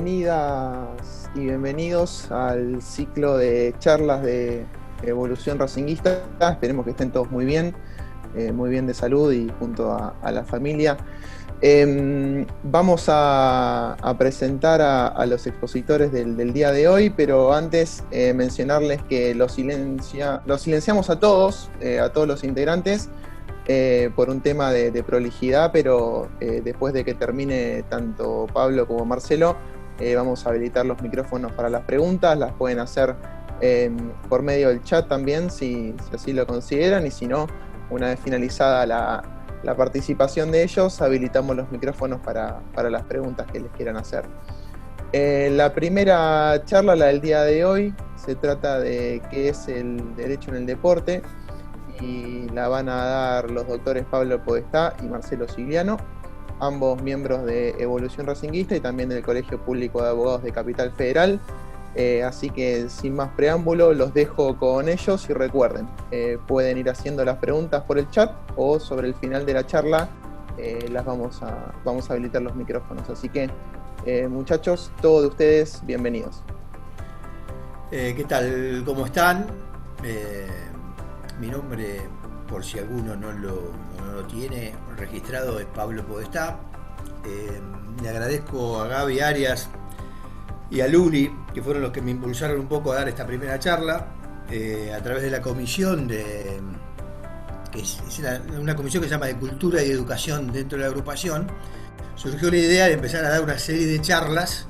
Bienvenidas y bienvenidos al ciclo de charlas de Evolución Racinguista. Esperemos que estén todos muy bien de salud y junto a la familia. Vamos a presentar a los expositores del día de hoy, pero antes mencionarles que los silenciamos a todos los integrantes por un tema de prolijidad, pero después de que termine tanto Pablo como Marcelo, vamos a habilitar los micrófonos para las preguntas. Las pueden hacer por medio del chat también, si así lo consideran, y si no, una vez finalizada la participación de ellos, habilitamos los micrófonos para las preguntas que les quieran hacer. La primera charla, la del día de hoy, se trata de qué es el derecho en el deporte, y la van a dar los doctores Pablo Podestá y Marcelo Sigliano, ambos miembros de Evolución Racinguista y también del Colegio Público de Abogados de Capital Federal. Así que sin más preámbulo, los dejo con ellos y recuerden, pueden ir haciendo las preguntas por el chat o sobre el final de la charla vamos a habilitar los micrófonos. Así que muchachos, todos de ustedes, bienvenidos. ¿Qué tal? ¿Cómo están? Mi nombre, por si alguno no lo tiene registrado, es Pablo Podestá. Le agradezco a Gaby Arias y a Luli, que fueron los que me impulsaron un poco a dar esta primera charla, a través de la comisión que es una comisión que se llama de Cultura y Educación dentro de la agrupación. Surgió la idea de empezar a dar una serie de charlas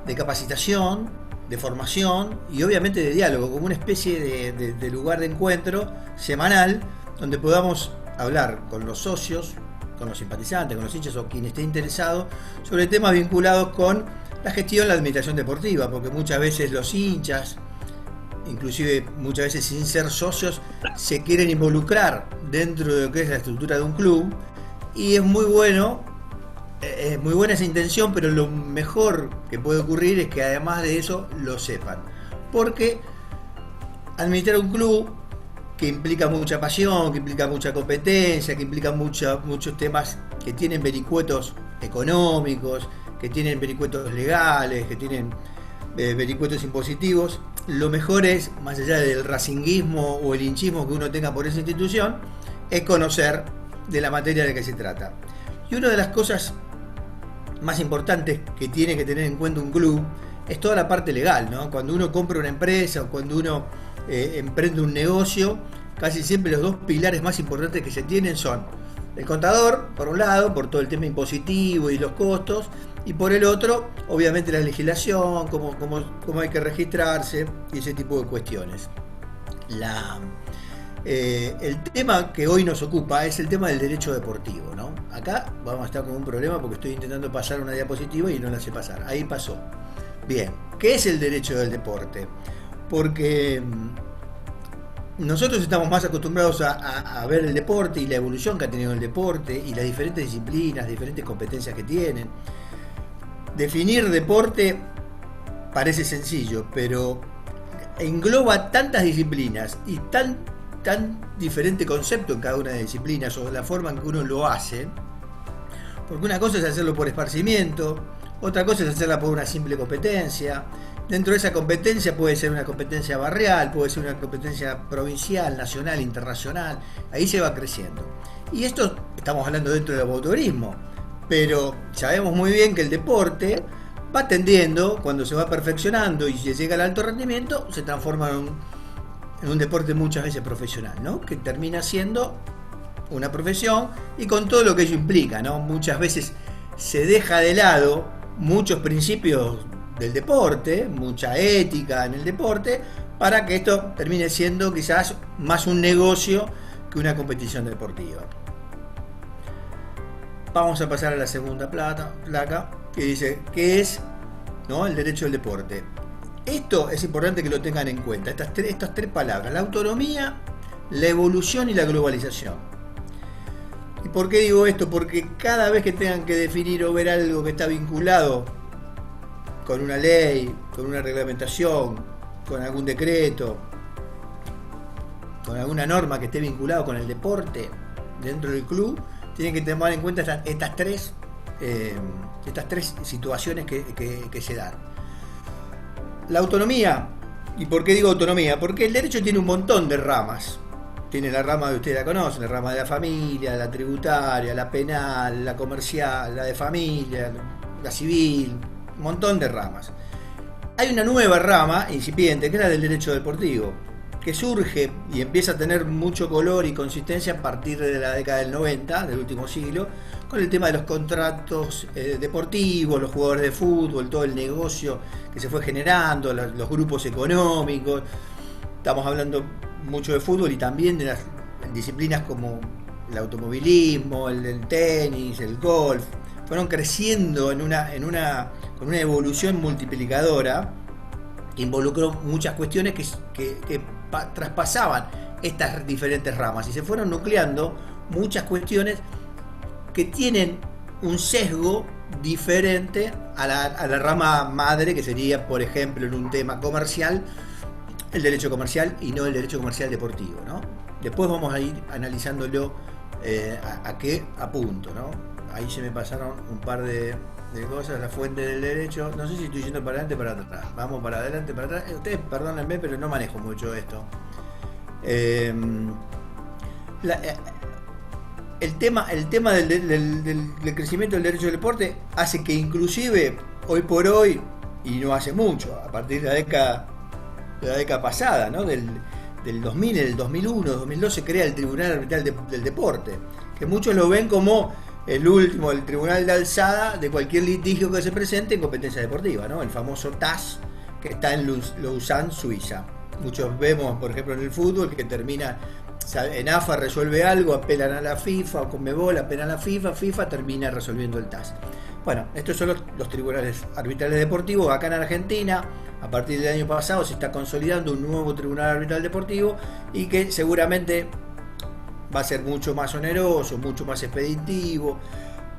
de capacitación, de formación y obviamente de diálogo, como una especie de lugar de encuentro semanal donde podamos hablar con los socios, con los simpatizantes, con los hinchas o quien esté interesado sobre temas vinculados con la gestión, la administración deportiva, porque muchas veces los hinchas, inclusive muchas veces sin ser socios, se quieren involucrar dentro de lo que es la estructura de un club, y es muy buena esa intención, pero lo mejor que puede ocurrir es que además de eso lo sepan, porque administrar un club que implica mucha pasión, que implica mucha competencia, que implica muchos temas que tienen vericuetos económicos, que tienen vericuetos legales, que tienen vericuetos impositivos. Lo mejor es, más allá del racinguismo o el hinchismo que uno tenga por esa institución, es conocer de la materia de que se trata. Y una de las cosas más importantes que tiene que tener en cuenta un club es toda la parte legal, ¿no? Cuando uno compra una empresa o cuando uno emprende un negocio, casi siempre los dos pilares más importantes que se tienen son el contador, por un lado, por todo el tema impositivo y los costos, y por el otro, obviamente, la legislación, cómo hay que registrarse y ese tipo de cuestiones. El tema que hoy nos ocupa es el tema del derecho deportivo, ¿no? Acá vamos a estar con un problema porque estoy intentando pasar una diapositiva y no la sé pasar. Ahí pasó. Bien, ¿qué es el derecho del deporte? Porque nosotros estamos más acostumbrados a ver el deporte y la evolución que ha tenido el deporte y las diferentes disciplinas, diferentes competencias que tienen. Definir deporte parece sencillo, pero engloba tantas disciplinas y tan diferente concepto en cada una de las disciplinas o la forma en que uno lo hace, porque una cosa es hacerlo por esparcimiento, otra cosa es hacerla por una simple competencia. Dentro de esa competencia puede ser una competencia barrial, puede ser una competencia provincial, nacional, internacional, ahí se va creciendo. Y esto estamos hablando dentro del automovilismo, pero sabemos muy bien que el deporte va tendiendo, cuando se va perfeccionando y se llega al alto rendimiento, se transforma en un deporte muchas veces profesional, ¿no? Que termina siendo una profesión y con todo lo que ello implica, ¿no? Muchas veces se deja de lado muchos principios del deporte, mucha ética en el deporte, para que esto termine siendo quizás más un negocio que una competición deportiva. Vamos a pasar a la segunda placa que dice ¿qué es, no, el derecho del deporte? Esto es importante que lo tengan en cuenta, estas tres palabras: la autonomía, la evolución y la globalización. ¿Y por qué digo esto? Porque cada vez que tengan que definir o ver algo que está vinculado con una ley, con una reglamentación, con algún decreto, con alguna norma que esté vinculado con el deporte dentro del club, tienen que tomar en cuenta estas tres estas tres situaciones que se dan. La autonomía, ¿y por qué digo autonomía? Porque el derecho tiene un montón de ramas. Tiene la rama que ustedes la conocen, la rama de la familia, la tributaria, la penal, la comercial, la de familia, la civil, un montón de ramas. Hay una nueva rama incipiente, que es la del derecho deportivo, que surge y empieza a tener mucho color y consistencia a partir de la década del 90, del último siglo, con el tema de los contratos deportivos, los jugadores de fútbol, todo el negocio que se fue generando, los grupos económicos. Estamos hablando mucho de fútbol y también de las disciplinas como el automovilismo, el tenis, el golf. Fueron creciendo con una evolución multiplicadora que involucró muchas cuestiones que traspasaban estas diferentes ramas y se fueron nucleando muchas cuestiones que tienen un sesgo diferente a la rama madre, que sería, por ejemplo, en un tema comercial, el derecho comercial y no el derecho comercial deportivo, ¿no? Después vamos a ir analizándolo a qué apunto, ¿no? Ahí se me pasaron un par de cosas, la fuente del derecho, no sé si estoy yendo para adelante o para atrás, vamos para adelante, para atrás, ustedes perdónenme, pero no manejo mucho esto. El tema del crecimiento del derecho del deporte hace que inclusive hoy por hoy, y no hace mucho, a partir de la década pasada, ¿no? del 2000, el 2001, 2002 se crea el Tribunal Arbitral del Deporte, que muchos lo ven como el tribunal de alzada de cualquier litigio que se presente en competencia deportiva, ¿no? El famoso TAS, que está en Lausanne, Suiza. Muchos vemos, por ejemplo, en el fútbol, que termina en AFA, resuelve algo, apelan a la FIFA, o Conmebol apelan a la FIFA termina resolviendo el TAS. Bueno, estos son los tribunales arbitrales deportivos. Acá en Argentina, a partir del año pasado, se está consolidando un nuevo tribunal arbitral deportivo y que seguramente va a ser mucho más oneroso, mucho más expeditivo,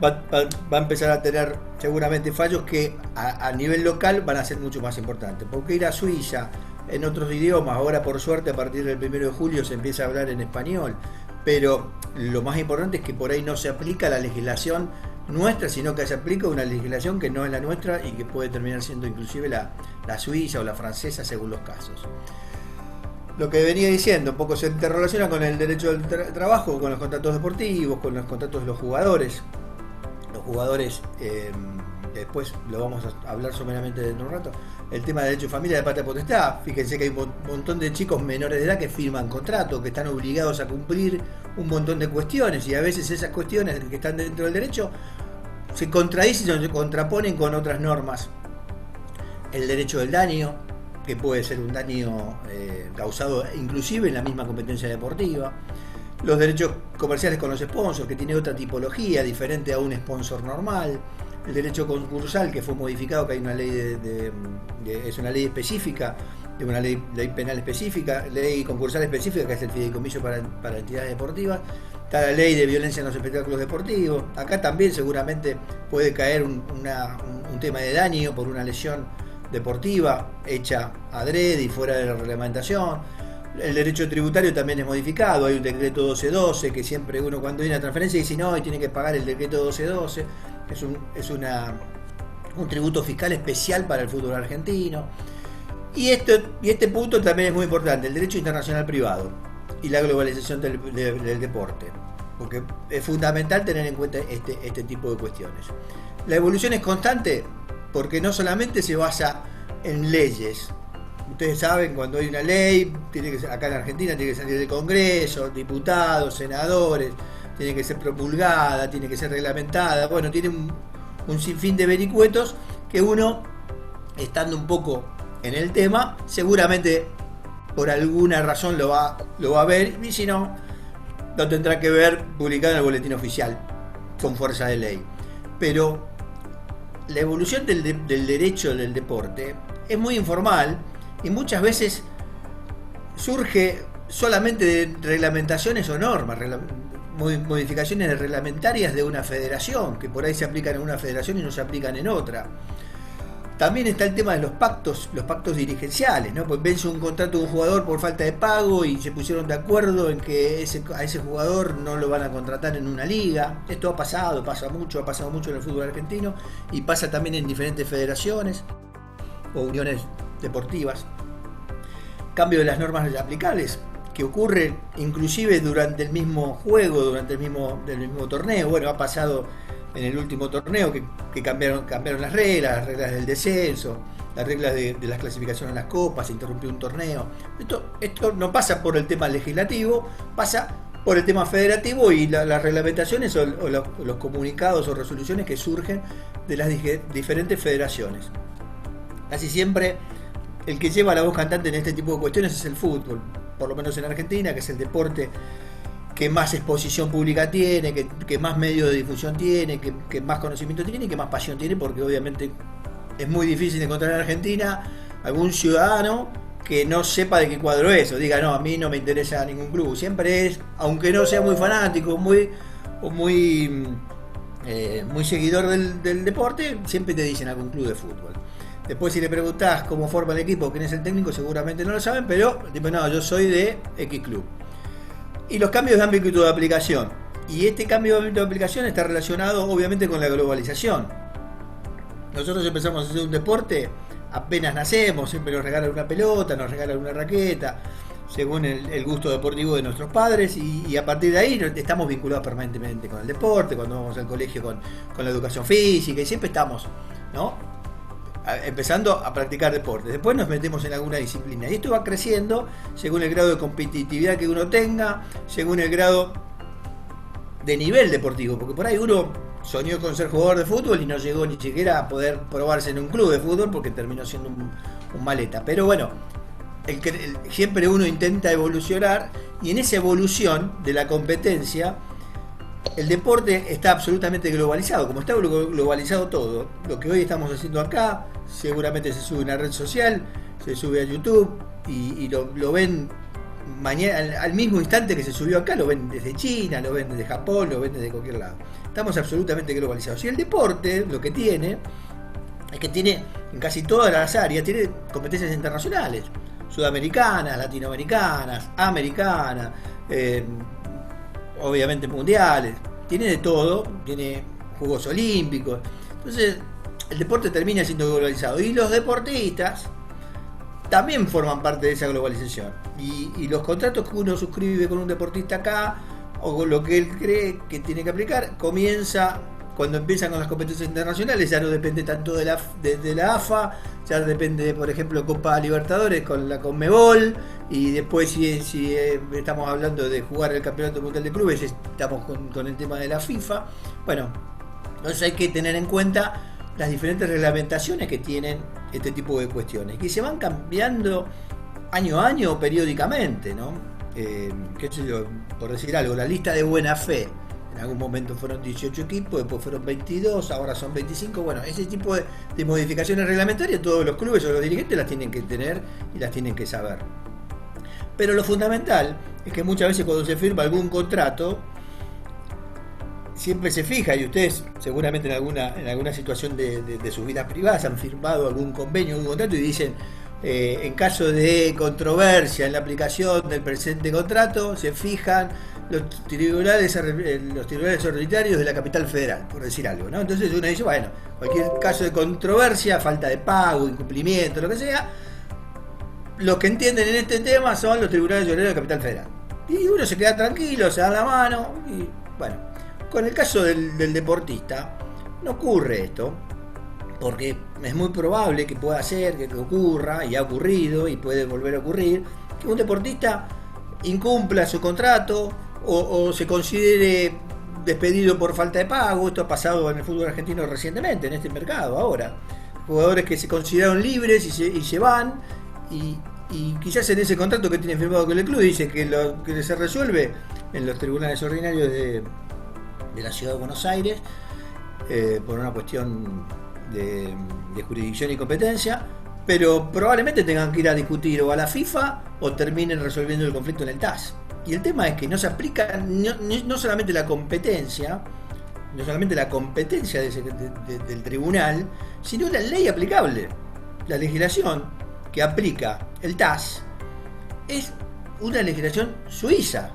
va a empezar a tener seguramente fallos que a nivel local van a ser mucho más importantes, porque ir a Suiza en otros idiomas, ahora por suerte a partir del 1 de julio se empieza a hablar en español, pero lo más importante es que por ahí no se aplica la legislación nuestra, sino que se aplica una legislación que no es la nuestra y que puede terminar siendo inclusive la suiza o la francesa según los casos. Lo que venía diciendo, un poco se interrelaciona con el derecho del trabajo, con los contratos deportivos, con los contratos de los jugadores. Los jugadores, después lo vamos a hablar someramente dentro de un rato, el tema del derecho de familia, de patria potestad. Fíjense que hay un montón de chicos menores de edad que firman contratos, que están obligados a cumplir un montón de cuestiones, y a veces esas cuestiones que están dentro del derecho se contradicen o se contraponen con otras normas. El derecho del daño, que puede ser un daño causado inclusive en la misma competencia deportiva. Los derechos comerciales con los sponsors, que tiene otra tipología diferente a un sponsor normal. El derecho concursal, que fue modificado, que hay una ley es una ley específica, de una ley penal específica, ley concursal específica, que es el fideicomiso para entidades deportivas. Está la ley de violencia en los espectáculos deportivos. Acá también seguramente puede caer un tema de daño por una lesión deportiva hecha adrede y fuera de la reglamentación. El derecho tributario también es modificado, hay un decreto 1212 que siempre uno cuando viene a transferencia dice no, y tiene que pagar el decreto 1212, es un tributo fiscal especial para el fútbol argentino. Y este punto también es muy importante, el derecho internacional privado y la globalización del deporte, porque es fundamental tener en cuenta este tipo de cuestiones. La evolución es constante porque no solamente se basa en leyes. Ustedes saben, cuando hay una ley, acá en Argentina tiene que salir del Congreso, diputados, senadores, tiene que ser promulgada, tiene que ser reglamentada. Bueno, tiene un sinfín de vericuetos que uno, estando un poco en el tema, seguramente por alguna razón lo va a ver, y si no, lo tendrá que ver publicado en el boletín oficial con fuerza de ley. Pero la evolución del derecho del deporte es muy informal y muchas veces surge solamente de reglamentaciones o normas, modificaciones reglamentarias de una federación, que por ahí se aplican en una federación y no se aplican en otra. También está el tema de los pactos dirigenciales, ¿no? Pues vence un contrato de un jugador por falta de pago y se pusieron de acuerdo en que a ese jugador no lo van a contratar en una liga. Esto ha pasado mucho en el fútbol argentino y pasa también en diferentes federaciones o uniones deportivas. Cambio de las normas aplicables que ocurre inclusive durante el mismo juego, durante el mismo torneo. Bueno, ha pasado en el último torneo que cambiaron las reglas del descenso, las reglas de las clasificaciones a las copas, se interrumpió un torneo. Esto no pasa por el tema legislativo, pasa por el tema federativo y las reglamentaciones o los comunicados o resoluciones que surgen de las diferentes federaciones. Casi siempre el que lleva la voz cantante en este tipo de cuestiones es el fútbol, por lo menos en Argentina, que es el deporte que más exposición pública tiene, que más medios de difusión tiene, que más conocimiento tiene y que más pasión tiene, porque obviamente es muy difícil encontrar en Argentina algún ciudadano que no sepa de qué cuadro es, o diga, no, a mí no me interesa ningún club. Siempre es, aunque no sea muy fanático, muy seguidor del deporte, siempre te dicen algún club de fútbol. Después si le preguntás cómo forma el equipo, quién es el técnico, seguramente no lo saben, pero tipo, no, yo soy de X club. Y los cambios de ámbito de aplicación. Y este cambio de ámbito de aplicación está relacionado obviamente con la globalización. Nosotros empezamos a hacer un deporte, apenas nacemos, siempre nos regalan una pelota, nos regalan una raqueta, según el gusto deportivo de nuestros padres, y a partir de ahí estamos vinculados permanentemente con el deporte, cuando vamos al colegio con la educación física, y siempre estamos, ¿no?, empezando a practicar deporte. Después nos metemos en alguna disciplina y esto va creciendo según el grado de competitividad que uno tenga, según el grado de nivel deportivo, porque por ahí uno soñó con ser jugador de fútbol y no llegó ni siquiera a poder probarse en un club de fútbol porque terminó siendo un maleta. Pero bueno, siempre uno intenta evolucionar, y en esa evolución de la competencia el deporte está absolutamente globalizado. Como está globalizado todo, lo que hoy estamos haciendo acá seguramente se sube a una red social, se sube a YouTube y lo ven mañana, al mismo instante que se subió acá, lo ven desde China, lo ven desde Japón, lo ven desde cualquier lado. Estamos absolutamente globalizados. Y el deporte lo que tiene es que tiene en casi todas las áreas, tiene competencias internacionales, sudamericanas, latinoamericanas, americanas, obviamente mundiales, tiene de todo, tiene Juegos Olímpicos. Entonces el deporte termina siendo globalizado y los deportistas también forman parte de esa globalización, y los contratos que uno suscribe con un deportista acá, o con lo que él cree que tiene que aplicar, comienza cuando empiezan con las competencias internacionales. Ya no depende tanto de la AFA, ya depende de, por ejemplo, Copa Libertadores con la Conmebol, y después si estamos hablando de jugar el Campeonato Mundial de Clubes, estamos con el tema de la FIFA. Bueno, entonces hay que tener en cuenta las diferentes reglamentaciones que tienen este tipo de cuestiones, que se van cambiando año a año periódicamente, ¿no? Qué sé yo, por decir algo, la lista de buena fe, en algún momento fueron 18 equipos, después fueron 22, ahora son 25. Bueno, ese tipo de modificaciones reglamentarias todos los clubes o los dirigentes las tienen que tener y las tienen que saber. Pero lo fundamental es que muchas veces cuando se firma algún contrato, siempre se fija, y ustedes seguramente en alguna situación de sus vidas privadas han firmado algún convenio, algún contrato, y dicen, en caso de controversia en la aplicación del presente contrato, se fijan los tribunales ordinarios de la capital federal, por decir algo, ¿no? Entonces uno dice, bueno, cualquier caso de controversia, falta de pago, incumplimiento, lo que sea, los que entienden en este tema son los tribunales ordinarios de la capital federal. Y uno se queda tranquilo, se da la mano, y bueno, con el caso del deportista no ocurre esto, porque es muy probable que pueda ser, que ocurra, y ha ocurrido, y puede volver a ocurrir, que un deportista incumpla su contrato o se considere despedido por falta de pago. Esto ha pasado en el fútbol argentino recientemente, en este mercado ahora. Jugadores que se consideraron libres y se van, y quizás en ese contrato que tienen firmado con el club dice que lo que se resuelve en los tribunales ordinarios de la ciudad de Buenos Aires, por una cuestión de jurisdicción y competencia, pero probablemente tengan que ir a discutir o a la FIFA o terminen resolviendo el conflicto en el TAS. Y el tema es que no se aplica no solamente la competencia, no solamente la competencia del tribunal, sino la ley aplicable. La legislación que aplica el TAS es una legislación suiza,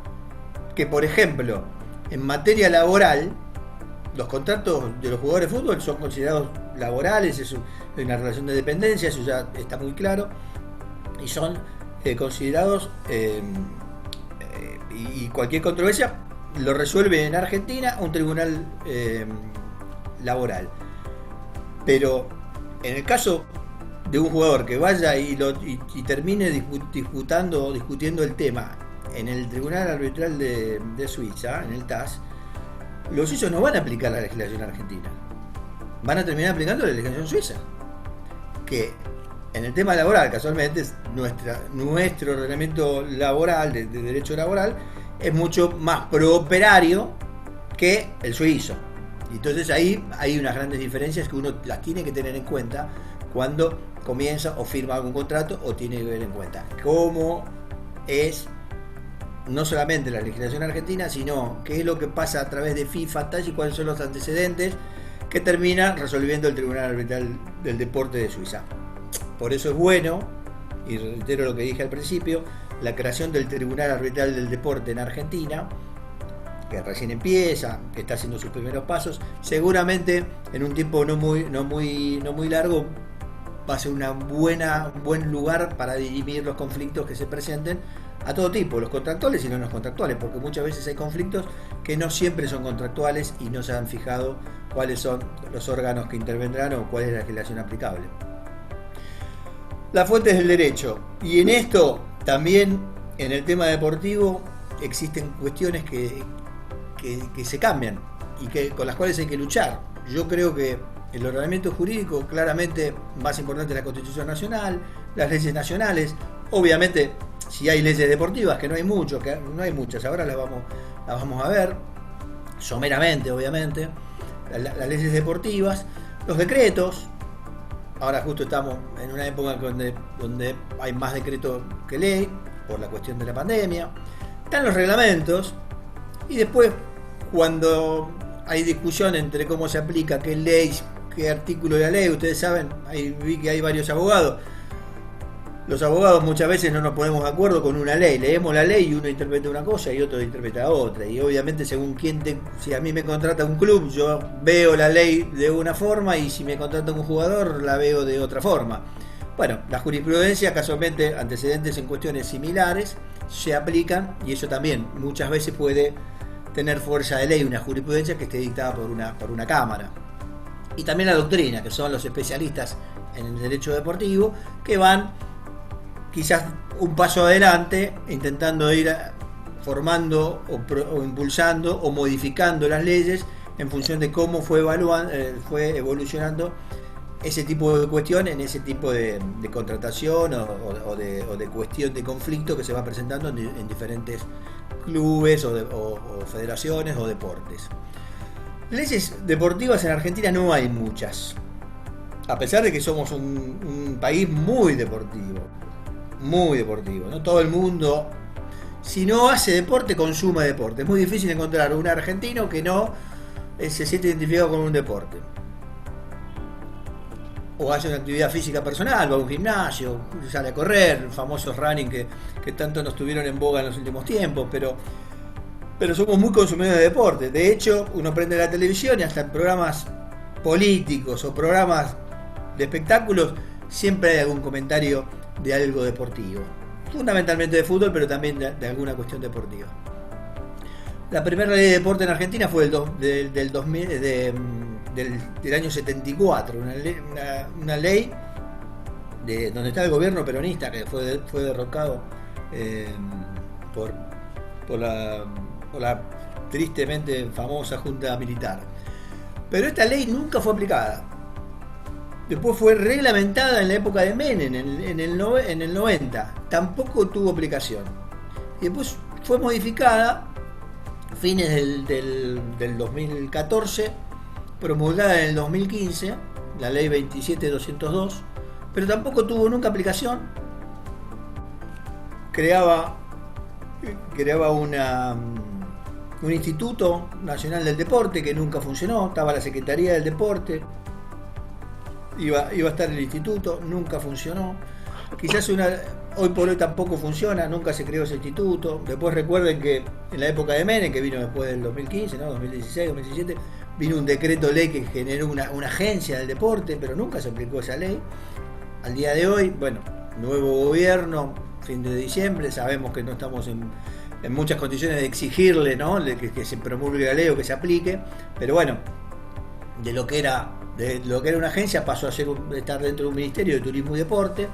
que por ejemplo, en materia laboral, los contratos de los jugadores de fútbol son considerados laborales, es una relación de dependencia, eso ya está muy claro, y son considerados, y cualquier controversia lo resuelve en Argentina un tribunal laboral. Pero en el caso de un jugador que vaya y termine discutiendo el tema en el Tribunal Arbitral de Suiza, en el TAS, los suizos no van a aplicar la legislación argentina, van a terminar aplicando la legislación suiza, que en el tema laboral, casualmente, nuestro reglamento laboral, de derecho laboral, es mucho más prooperario que el suizo. Entonces ahí hay unas grandes diferencias que uno las tiene que tener en cuenta cuando comienza o firma algún contrato, o tiene que ver en cuenta cómo es no solamente la legislación argentina, sino qué es lo que pasa a través de FIFA, TAS, y cuáles son los antecedentes que termina resolviendo el Tribunal Arbitral del Deporte de Suiza. Por eso es bueno, y reitero lo que dije al principio, la creación del Tribunal Arbitral del Deporte en Argentina, que recién empieza, que está haciendo sus primeros pasos. Seguramente en un tiempo no muy largo va a ser un buen lugar para dirimir los conflictos que se presenten a todo tipo, los contractuales y no los contractuales, porque muchas veces hay conflictos que no siempre son contractuales y no se han fijado cuáles son los órganos que intervendrán o cuál es la legislación aplicable. Las fuentes del derecho, y en esto también, en el tema deportivo, existen cuestiones que se cambian y con las cuales hay que luchar. Yo creo que el ordenamiento jurídico, claramente más importante es la Constitución Nacional, las leyes nacionales. Obviamente, si hay leyes deportivas, que no hay muchas, ahora las vamos a ver someramente, obviamente, las leyes deportivas, los decretos. Ahora justo estamos en una época donde hay más decreto que ley por la cuestión de la pandemia. Están los reglamentos, y después, cuando hay discusión entre cómo se aplica, qué ley, qué artículo de la ley, ustedes saben, vi que hay varios abogados. Los abogados muchas veces no nos ponemos de acuerdo con una ley, leemos la ley y uno interpreta una cosa y otro interpreta otra, y obviamente según si a mí me contrata un club, yo veo la ley de una forma, y si me contrata un jugador la veo de otra forma. Bueno, la jurisprudencia, casualmente antecedentes en cuestiones similares se aplican, y eso también muchas veces puede tener fuerza de ley, una jurisprudencia que esté dictada por una cámara. Y también la doctrina, que son los especialistas en el derecho deportivo, que van quizás un paso adelante, intentando ir formando o impulsando o modificando las leyes en función de cómo fue evolucionando ese tipo de cuestión en ese tipo de contratación o de cuestión de conflicto que se va presentando en diferentes clubes o federaciones o deportes. Leyes deportivas en Argentina no hay muchas, a pesar de que somos un país muy deportivo, ¿no? Todo el mundo, si no hace deporte, consume deporte. Es muy difícil encontrar un argentino que no se siente identificado con un deporte, o hace una actividad física personal, va a un gimnasio, sale a correr, famosos running que tanto nos tuvieron en boga en los últimos tiempos, pero somos muy consumidores de deporte. De hecho, uno prende la televisión y hasta en programas políticos o programas de espectáculos siempre hay algún comentario de algo deportivo, fundamentalmente de fútbol, pero también de alguna cuestión deportiva. La primera ley de deporte en Argentina fue del año 74, una ley donde está el gobierno peronista, que fue derrocado por la tristemente famosa Junta Militar. Pero esta ley nunca fue aplicada. Después fue reglamentada en la época de Menem, en el 90. Tampoco tuvo aplicación. Y después fue modificada a fines del 2014, promulgada en el 2015, la ley 27.202, pero tampoco tuvo nunca aplicación. Creaba un Instituto Nacional del Deporte que nunca funcionó, estaba la Secretaría del Deporte, iba a estar el instituto, nunca funcionó. Quizás hoy por hoy tampoco funciona, nunca se creó ese instituto. Después recuerden que en la época de Menem, que vino después del 2015, ¿no? 2016, 2017, vino un decreto ley que generó una agencia del deporte, pero nunca se aplicó esa ley. Al día de hoy, bueno, nuevo gobierno, fin de diciembre, sabemos que no estamos en muchas condiciones de exigirle, ¿no? que se promulgue la ley o que se aplique, pero bueno, de lo que era una agencia pasó a estar dentro de un ministerio de turismo y deporte,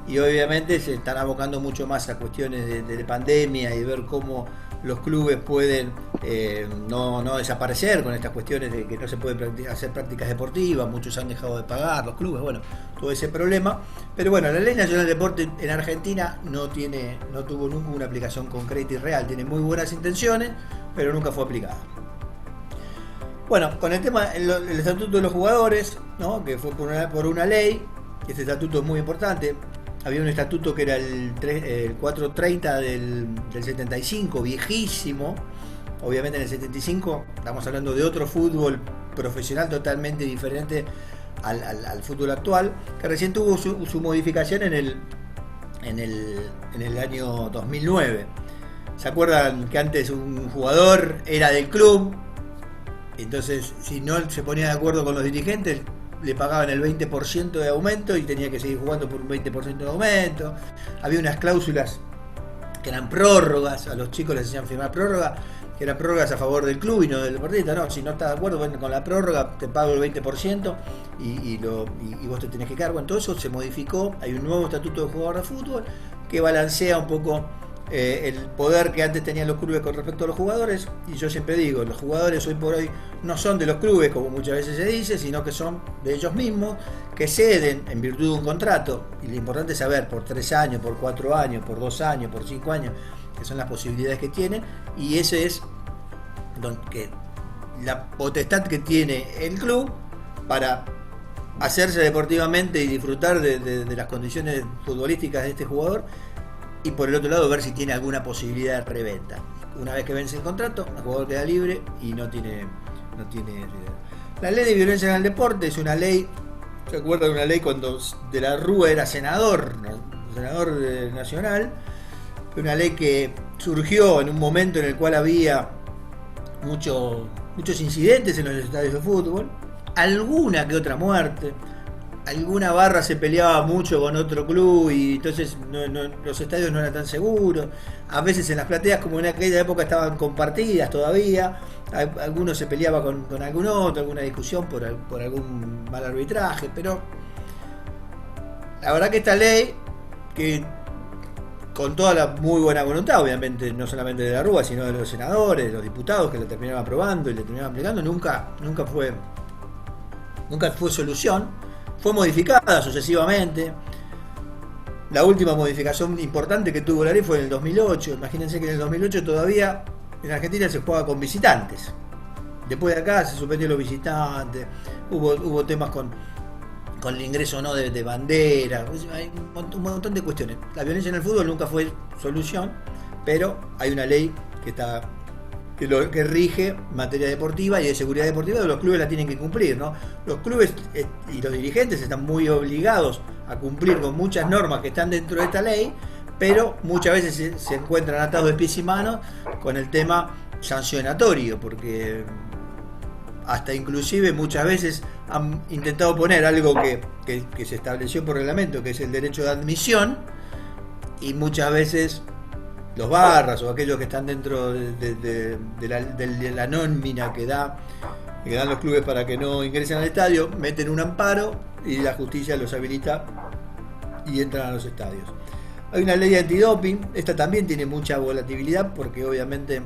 y obviamente se están abocando mucho más a cuestiones de pandemia y ver cómo los clubes pueden no desaparecer con estas cuestiones de que no se pueden hacer prácticas deportivas, muchos han dejado de pagar los clubes, bueno, todo ese problema. Pero bueno, la Ley Nacional de Deporte en Argentina no tuvo nunca una aplicación concreta y real, tiene muy buenas intenciones, pero nunca fue aplicada. Bueno, con el tema, el estatuto de los jugadores, ¿no? Que fue por una ley, este estatuto es muy importante. Había un estatuto que era el 430 del 75, viejísimo. Obviamente en el 75 estamos hablando de otro fútbol profesional totalmente diferente al fútbol actual, que recién tuvo su modificación en el año 2009. ¿Se acuerdan que antes un jugador era del club? Entonces, si no se ponía de acuerdo con los dirigentes, le pagaban el 20% de aumento y tenía que seguir jugando por un 20% de aumento. Había unas cláusulas que eran prórrogas, a los chicos les hacían firmar prórrogas, que eran prórrogas a favor del club y no del deportista. No, si no estás de acuerdo con la prórroga, te pago el 20% y vos te tenés que quedar. Bueno, todo eso se modificó, hay un nuevo estatuto de jugador de fútbol que balancea un poco el poder que antes tenían los clubes con respecto a los jugadores. Y yo siempre digo, los jugadores hoy por hoy no son de los clubes, como muchas veces se dice, sino que son de ellos mismos, que ceden en virtud de un contrato. Y lo importante es saber por 3 años, por 4 años, por 2 años, por 5 años, que son las posibilidades que tienen. Y ese es la potestad que tiene el club para hacerse deportivamente y disfrutar de las condiciones futbolísticas de este jugador. Y por el otro lado ver si tiene alguna posibilidad de reventa. Una vez que vence el contrato, el jugador queda libre y no tiene. La ley de violencia en el deporte es una ley. ¿Se acuerdan de una ley cuando De la Rúa era senador nacional? Una ley que surgió en un momento en el cual había muchos incidentes en los estadios de fútbol, alguna que otra muerte. Alguna barra se peleaba mucho con otro club y entonces los estadios no eran tan seguros. A veces en las plateas, como en aquella época, estaban compartidas todavía. Algunos se peleaba con algún otro, alguna discusión por algún mal arbitraje. Pero la verdad que esta ley, que con toda la muy buena voluntad, obviamente, no solamente de la Rúa, sino de los senadores, de los diputados que la terminaban aprobando y la terminaban aplicando, nunca fue solución. Fue modificada sucesivamente. La última modificación importante que tuvo la ley fue en el 2008. Imagínense que en el 2008 todavía en Argentina se jugaba con visitantes. Después de acá se suspendió los visitantes. Hubo temas con el ingreso no de bandera. Hay un montón de cuestiones. La violencia en el fútbol nunca fue solución, pero hay una ley que rige materia deportiva y de seguridad deportiva, que los clubes la tienen que cumplir, ¿no? Los clubes y los dirigentes están muy obligados a cumplir con muchas normas que están dentro de esta ley, pero muchas veces se encuentran atados de pies y manos con el tema sancionatorio, porque hasta inclusive muchas veces han intentado poner algo que se estableció por reglamento, que es el derecho de admisión, y muchas veces los barras o aquellos que están dentro de la nómina que dan los clubes para que no ingresen al estadio, meten un amparo y la justicia los habilita y entran a los estadios. Hay una ley de antidoping, esta también tiene mucha volatilidad porque obviamente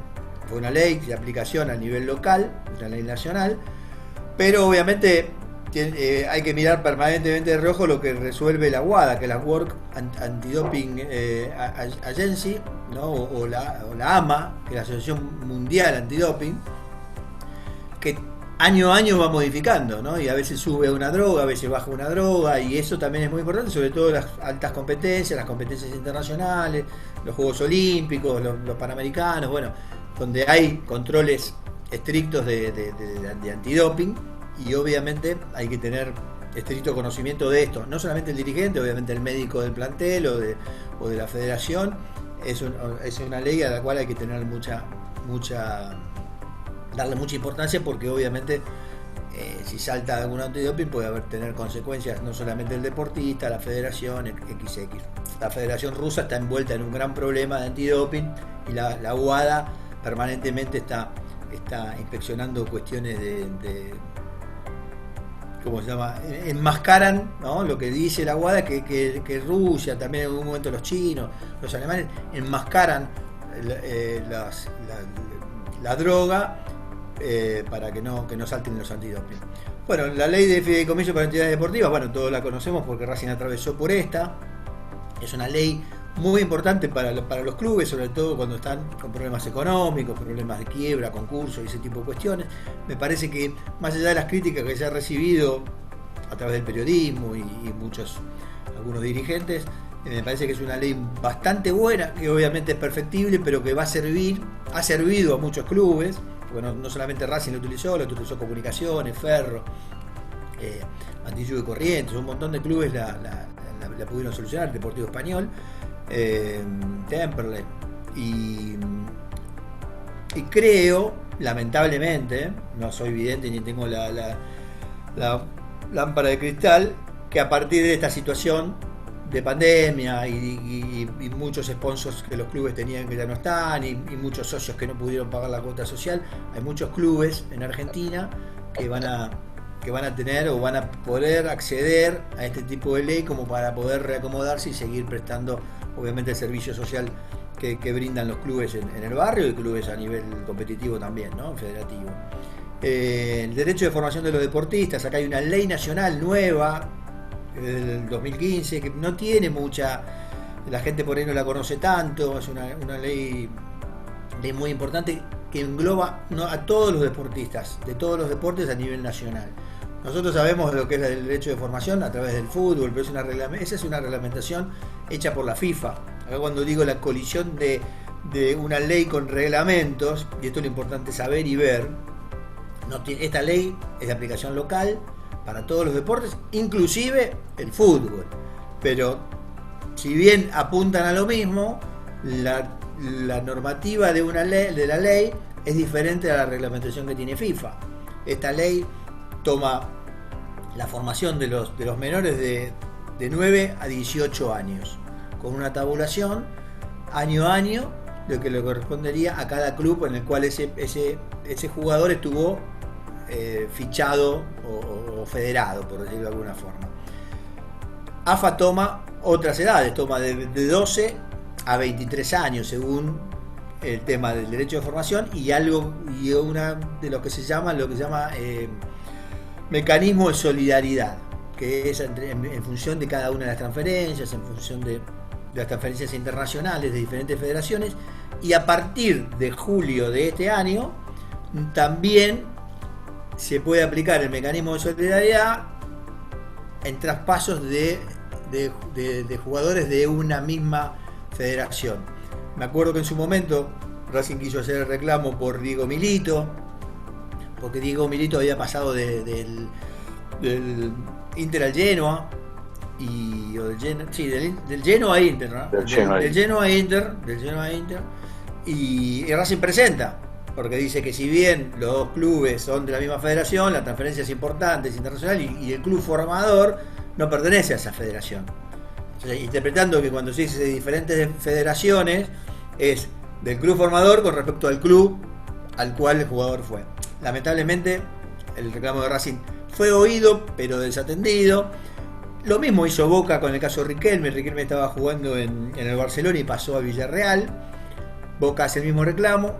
fue una ley de aplicación a nivel local, una ley nacional, pero obviamente hay que mirar permanentemente de reojo lo que resuelve la WADA, que es la World Anti-Doping Agency, ¿no? o la AMA, que es la Asociación Mundial Antidoping, que año a año va modificando, ¿no? Y a veces sube una droga, a veces baja una droga, y eso también es muy importante, sobre todo las altas competencias, las competencias internacionales, los Juegos Olímpicos, los Panamericanos. Bueno, donde hay controles estrictos de antidoping, y obviamente hay que tener estricto conocimiento de esto, no solamente el dirigente, obviamente el médico del plantel o de la federación. Es una ley a la cual hay que tener darle mucha importancia, porque obviamente si salta algún antidoping puede tener consecuencias no solamente el deportista, la federación, XX. La Federación Rusa está envuelta en un gran problema de antidoping, y la UADA permanentemente está inspeccionando cuestiones de ¿cómo se llama? Enmascaran, ¿no?, lo que dice la UADA, que Rusia, también en algún momento los chinos, los alemanes, enmascaran la droga para que no salten los antidoping. Bueno, la ley de fideicomiso para entidades deportivas, bueno, todos la conocemos porque Racing atravesó por esta. Es una ley muy importante para los clubes, sobre todo cuando están con problemas económicos, problemas de quiebra, concursos y ese tipo de cuestiones. Me parece que, más allá de las críticas que se ha recibido a través del periodismo y algunos dirigentes, me parece que es una ley bastante buena, que obviamente es perfectible, pero que ha servido a muchos clubes. Bueno, no solamente Racing lo utilizó Comunicaciones, Ferro, Antillo y Corrientes, un montón de clubes la pudieron solucionar, el Deportivo Español, Temperley, y creo, lamentablemente, no soy vidente ni tengo la lámpara de cristal, que a partir de esta situación de pandemia y muchos sponsors que los clubes tenían que ya no están, y muchos socios que no pudieron pagar la cuota social, hay muchos clubes en Argentina que van a tener o van a poder acceder a este tipo de ley como para poder reacomodarse y seguir prestando obviamente el servicio social que brindan los clubes en el barrio, y clubes a nivel competitivo también, ¿no?, federativo. El derecho de formación de los deportistas, acá hay una ley nacional nueva del 2015 que no tiene la gente por ahí no la conoce tanto. Es una ley muy importante que engloba a todos los deportistas de todos los deportes a nivel nacional. Nosotros sabemos lo que es el derecho de formación a través del fútbol, pero esa es una reglamentación hecha por la FIFA. Acá, cuando digo la colisión de una ley con reglamentos, y esto es lo importante saber y ver, esta ley es de aplicación local para todos los deportes, inclusive el fútbol. Pero si bien apuntan a lo mismo, la normativa de la ley es diferente a la reglamentación que tiene FIFA. Esta ley toma la formación de los menores de 9 a 18 años, con una tabulación año a año de que le correspondería a cada club en el cual ese jugador estuvo fichado o federado, por decirlo de alguna forma. AFA toma otras edades, toma de 12 a 23 años según el tema del derecho de formación, y una de lo que se llama mecanismo de solidaridad, que es en función de cada una de las transferencias, en función de las transferencias internacionales de diferentes federaciones, y a partir de julio de este año también se puede aplicar el mecanismo de solidaridad en traspasos de jugadores de una misma federación. Me acuerdo que en su momento Racing quiso hacer el reclamo por Diego Milito, porque Diego Milito había pasado del Inter al Genoa, del Genoa a Inter, ¿no? Del Genoa a Inter, y Racing presenta, porque dice que si bien los dos clubes son de la misma federación, la transferencia es importante, es internacional, y el club formador no pertenece a esa federación. Entonces, interpretando que cuando se dice de diferentes federaciones, es del club formador con respecto al club al cual el jugador fue. Lamentablemente, el reclamo de Racing fue oído, pero desatendido. Lo mismo hizo Boca con el caso de Riquelme. Riquelme estaba jugando en el Barcelona y pasó a Villarreal. Boca hace el mismo reclamo,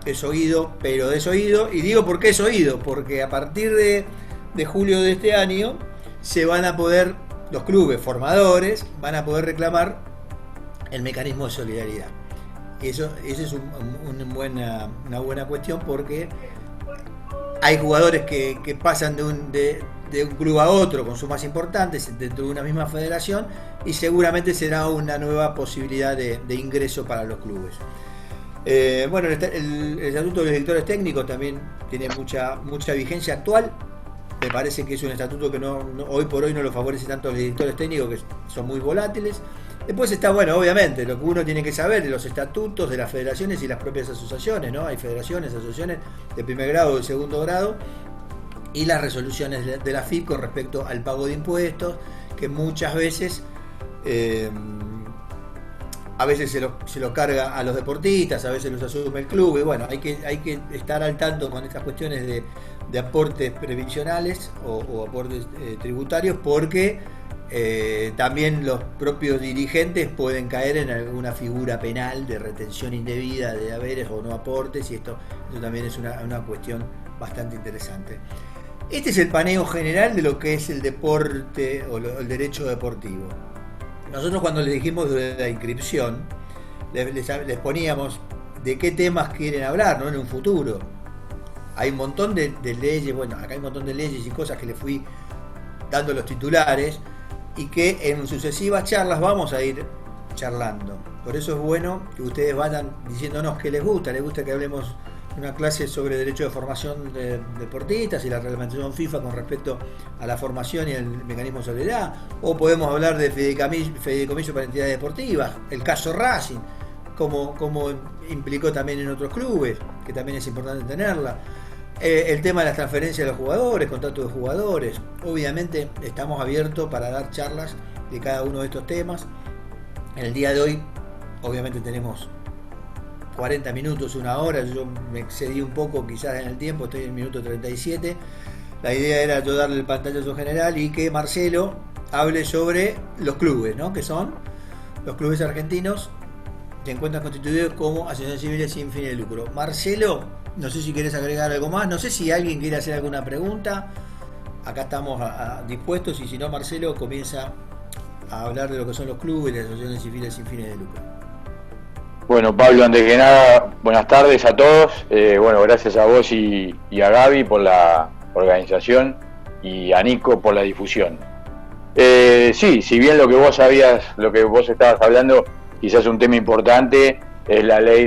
es oído, pero desoído. Y digo por qué es oído, porque a partir de julio de este año se van a poder, los clubes formadores van a poder reclamar el mecanismo de solidaridad. Esa es una buena cuestión, porque hay jugadores que pasan de un club a otro con sumas importantes dentro de una misma federación, y seguramente será una nueva posibilidad de ingreso para los clubes. Bueno, el estatuto de los directores técnicos también tiene mucha vigencia actual. Me parece que es un estatuto que hoy por hoy no lo favorece tanto a los directores técnicos, que son muy volátiles. Después está, bueno, obviamente, lo que uno tiene que saber de los estatutos de las federaciones y las propias asociaciones, ¿no? Hay federaciones, asociaciones de primer grado, de segundo grado, y las resoluciones de la FIP con respecto al pago de impuestos, que muchas veces a veces se lo carga a los deportistas, a veces los asume el club, y bueno, hay que estar al tanto con estas cuestiones de aportes previsionales o aportes tributarios, porque también los propios dirigentes pueden caer en alguna figura penal de retención indebida de haberes o no aportes, y eso también es una cuestión bastante interesante. Este es el paneo general de lo que es el deporte o el derecho deportivo. Nosotros, cuando les dijimos de la inscripción, les poníamos de qué temas quieren hablar, ¿no? En un futuro. Hay un montón de leyes, bueno, acá hay un montón de leyes y cosas que les fui dando los titulares, y que en sucesivas charlas vamos a ir charlando. Por eso es bueno que ustedes vayan diciéndonos qué les gusta que hablemos una clase sobre derecho de formación de deportistas y la reglamentación FIFA con respecto a la formación y el mecanismo de solidaridad, o podemos hablar de fideicomiso para entidades deportivas, el caso Racing, como implicó también en otros clubes, que también es importante tenerla, el tema de las transferencias de los jugadores, contratos de jugadores. Obviamente estamos abiertos para dar charlas de cada uno de estos temas. En el día de hoy, obviamente tenemos 40 minutos, una hora, yo me excedí un poco quizás en el tiempo, estoy en el minuto 37. La idea era yo darle el pantallazo general y que Marcelo hable sobre los clubes, ¿no? Que son los clubes argentinos que encuentran constituidos como asociaciones civiles sin fines de lucro. Marcelo, no sé si querés agregar algo más, no sé si alguien quiere hacer alguna pregunta. Acá estamos dispuestos, y si no, Marcelo comienza a hablar de lo que son los clubes y las asociaciones civiles sin fines de lucro. Bueno, Pablo, antes que nada, buenas tardes a todos. Bueno, gracias a vos y a Gaby por la organización, y a Nico por la difusión. Sí, si bien lo que vos estabas hablando, quizás un tema importante es la ley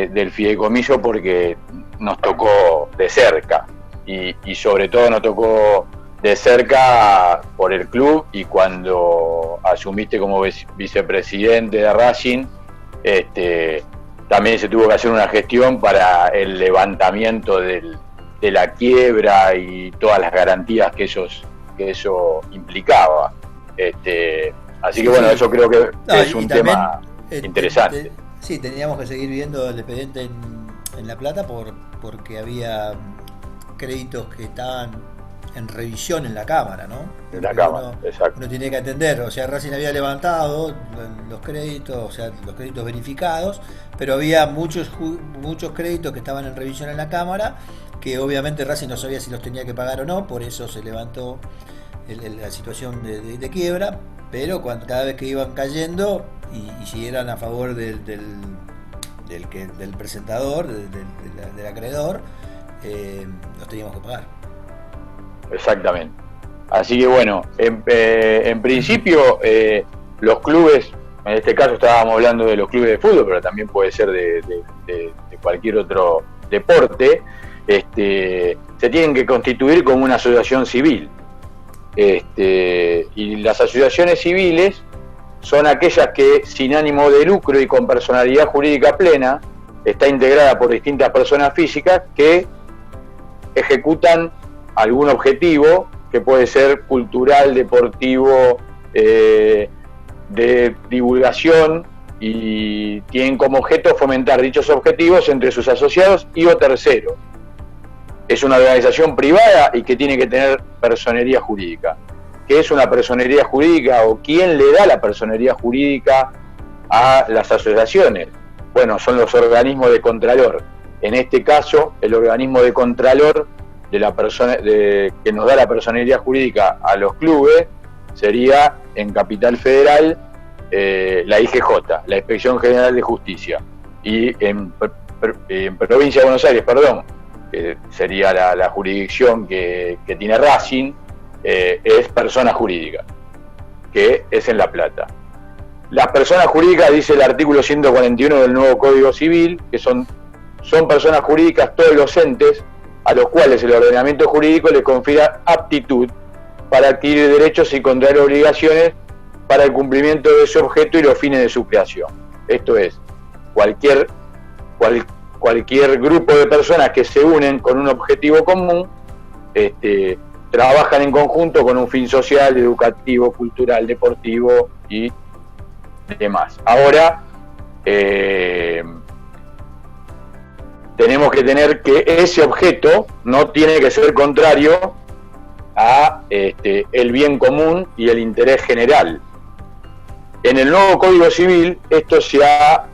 del fideicomiso, porque nos tocó de cerca, y sobre todo nos tocó de cerca por el club, y cuando asumiste como vicepresidente de Racing, también se tuvo que hacer una gestión para el levantamiento de la quiebra y todas las garantías que eso implicaba. Así que bueno, eso creo que es un tema interesante. Sí, teníamos que seguir viendo el expediente en La Plata porque había créditos que estaban en revisión en la Cámara, ¿no? En la Cámara, exacto. Uno tiene que atender, o sea, Racing había levantado los créditos, o sea, los créditos verificados, pero había muchos créditos que estaban en revisión en la Cámara, que obviamente Racing no sabía si los tenía que pagar o no, por eso se levantó la situación de quiebra, pero cada vez que iban cayendo, y si eran a favor del presentador, del acreedor, los teníamos que pagar. Exactamente. Así que bueno, en principio los clubes, en este caso estábamos hablando de los clubes de fútbol, pero también puede ser de cualquier otro deporte, se tienen que constituir como una asociación civil. Y las asociaciones civiles son aquellas que, sin ánimo de lucro y con personalidad jurídica plena, está integrada por distintas personas físicas que ejecutan algún objetivo, que puede ser cultural, deportivo, de divulgación, y tienen como objeto fomentar dichos objetivos entre sus asociados y o terceros. Es una organización privada y que tiene que tener personería jurídica. ¿Qué es una personería jurídica, o quién le da la personería jurídica a las asociaciones? Bueno, son los organismos de contralor. En este caso, el organismo de contralor que nos da la personería jurídica a los clubes sería, en Capital Federal, la IGJ, la Inspección General de Justicia, y en Provincia de Buenos Aires, que sería la jurisdicción que tiene Racing, es persona jurídica, que es en La Plata. Las personas jurídicas, dice el artículo 141 del nuevo Código Civil, que son personas jurídicas todos los entes a los cuales el ordenamiento jurídico les confiere aptitud para adquirir derechos y contraer obligaciones para el cumplimiento de su objeto y los fines de su creación. Esto es, cualquier grupo de personas que se unen con un objetivo común, trabajan en conjunto con un fin social, educativo, cultural, deportivo y demás. Ahora, tenemos que tener que ese objeto no tiene que ser contrario a el bien común y el interés general. En el nuevo Código Civil esto se ha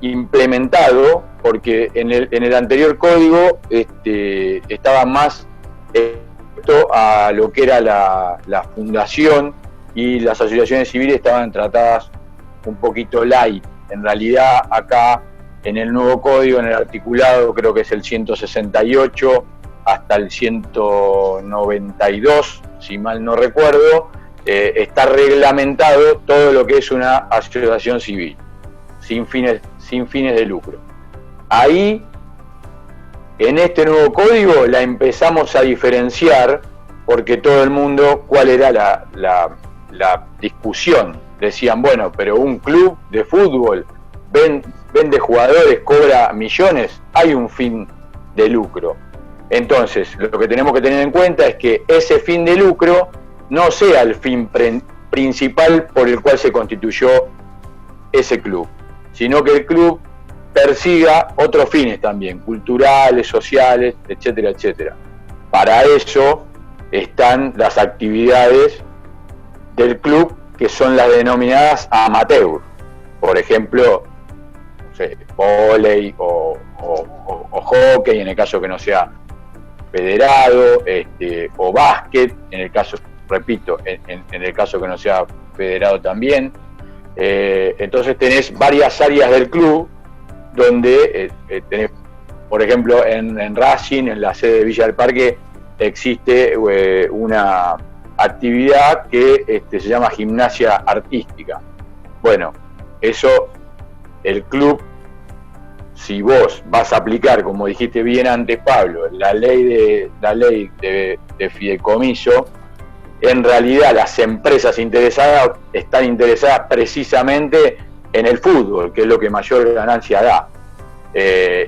implementado, porque en el anterior código estaba más a lo que era la fundación, y las asociaciones civiles estaban tratadas un poquito light. En realidad acá en el nuevo código, en el articulado, creo que es el 168 hasta el 192, si mal no recuerdo, está reglamentado todo lo que es una asociación civil, sin fines de lucro. Ahí, en este nuevo código, la empezamos a diferenciar, porque todo el mundo, ¿cuál era la discusión? Decían, bueno, pero un club de fútbol vende jugadores, cobra millones, hay un fin de lucro. Entonces, lo que tenemos que tener en cuenta es que ese fin de lucro no sea el fin principal por el cual se constituyó ese club, sino que el club persiga otros fines también, culturales, sociales, etcétera, etcétera. Para eso están las actividades del club, que son las denominadas amateur. Por ejemplo, no sé, vóley o hockey, en el caso que no sea federado, o básquet, en el caso, repito, en el caso que no sea federado también. Entonces tenés varias áreas del club donde tenés, por ejemplo, en Racing, en la sede de Villa del Parque, existe una actividad que se llama gimnasia artística. Bueno, eso, el club, si vos vas a aplicar, como dijiste bien antes, Pablo, la ley de fideicomiso, en realidad las empresas interesadas están interesadas precisamente en el fútbol, que es lo que mayor ganancia da,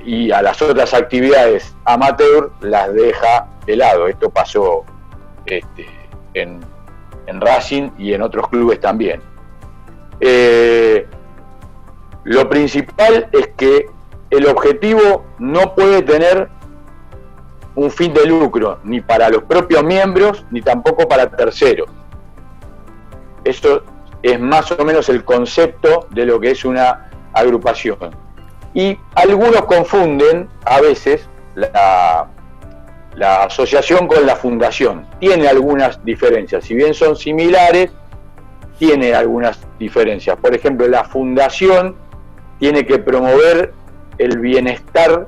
y a las otras actividades amateur las deja de lado. Esto pasó en Racing y en otros clubes también. Lo principal es que el objetivo no puede tener un fin de lucro, ni para los propios miembros, ni tampoco para terceros. Eso es más o menos el concepto de lo que es una agrupación. Y algunos confunden a veces la asociación con la fundación. Tiene algunas diferencias, si bien son similares, tiene algunas diferencias. Por ejemplo, la fundación tiene que promover el bienestar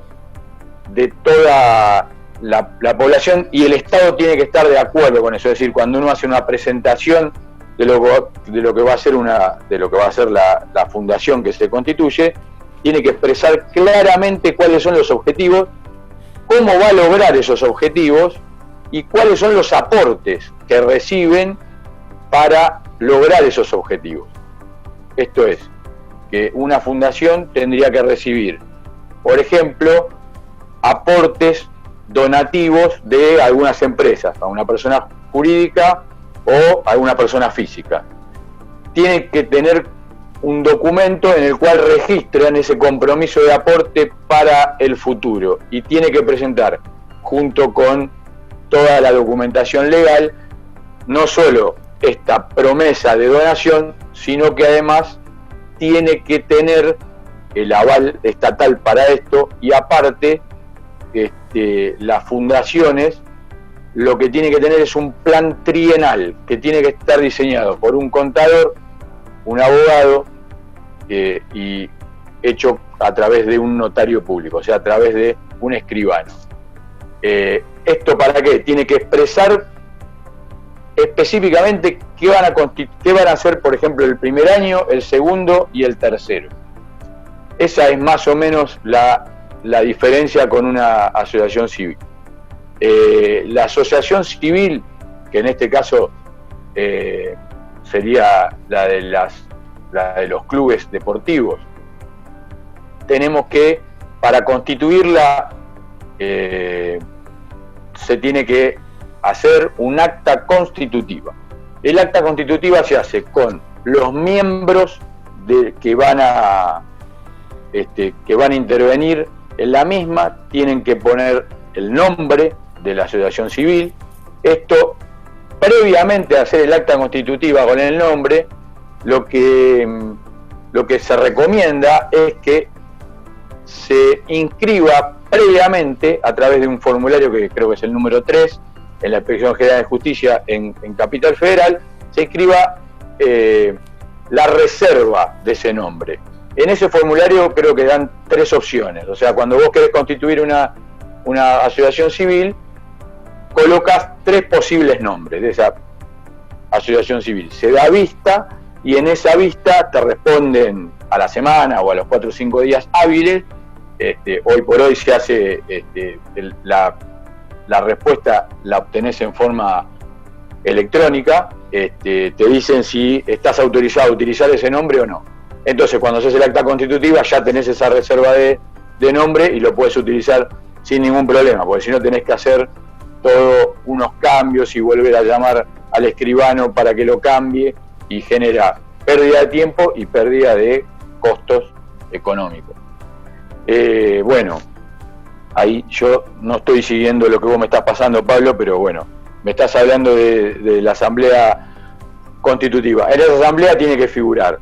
de toda la población, y el Estado tiene que estar de acuerdo con eso. Es decir, cuando uno hace una presentación de lo que va a ser la fundación que se constituye, tiene que expresar claramente cuáles son los objetivos, cómo va a lograr esos objetivos y cuáles son los aportes que reciben para lograr esos objetivos. Esto es, que una fundación tendría que recibir, por ejemplo, aportes donativos de algunas empresas, a una persona jurídica o a una persona física. Tiene que tener un documento en el cual registran ese compromiso de aporte para el futuro, y tiene que presentar, junto con toda la documentación legal, no solo esta promesa de donación, sino que además tiene que tener el aval estatal para esto, y aparte las fundaciones lo que tiene que tener es un plan trienal que tiene que estar diseñado por un contador, un abogado, y hecho a través de un notario público, o sea, a través de un escribano. ¿Esto para qué? Tiene que expresar específicamente qué van a hacer, por ejemplo, el primer año, el segundo y el tercero. Esa es más o menos la diferencia con una asociación civil. La asociación civil, que en este caso sería la de los clubes deportivos, tenemos que, para constituirla, se tiene que hacer un acta constitutiva. El acta constitutiva se hace con los miembros que van a intervenir en la misma, tienen que poner el nombre de la asociación civil. Esto, previamente a hacer el acta constitutiva con el nombre, lo que se recomienda es que se inscriba previamente a través de un formulario que creo que es el número 3 en la Inspección General de Justicia en Capital Federal, se inscriba la reserva de ese nombre. En ese formulario creo que dan 3 opciones, o sea, cuando vos querés constituir una asociación civil, colocas 3 posibles nombres de esa asociación civil. Se da vista y en esa vista te responden a la semana o a los 4 o 5 días hábiles. Hoy por hoy se hace la respuesta, la obtenés en forma electrónica, te dicen si estás autorizado a utilizar ese nombre o no. Entonces, cuando haces el acta constitutiva ya tenés esa reserva de nombre y lo puedes utilizar sin ningún problema, porque si no tenés que hacer todos unos cambios y volver a llamar al escribano para que lo cambie, y genera pérdida de tiempo y pérdida de costos económicos. Bueno, ahí yo no estoy siguiendo lo que vos me estás pasando, Pablo, pero bueno, me estás hablando de la asamblea constitutiva. En esa asamblea tiene que figurar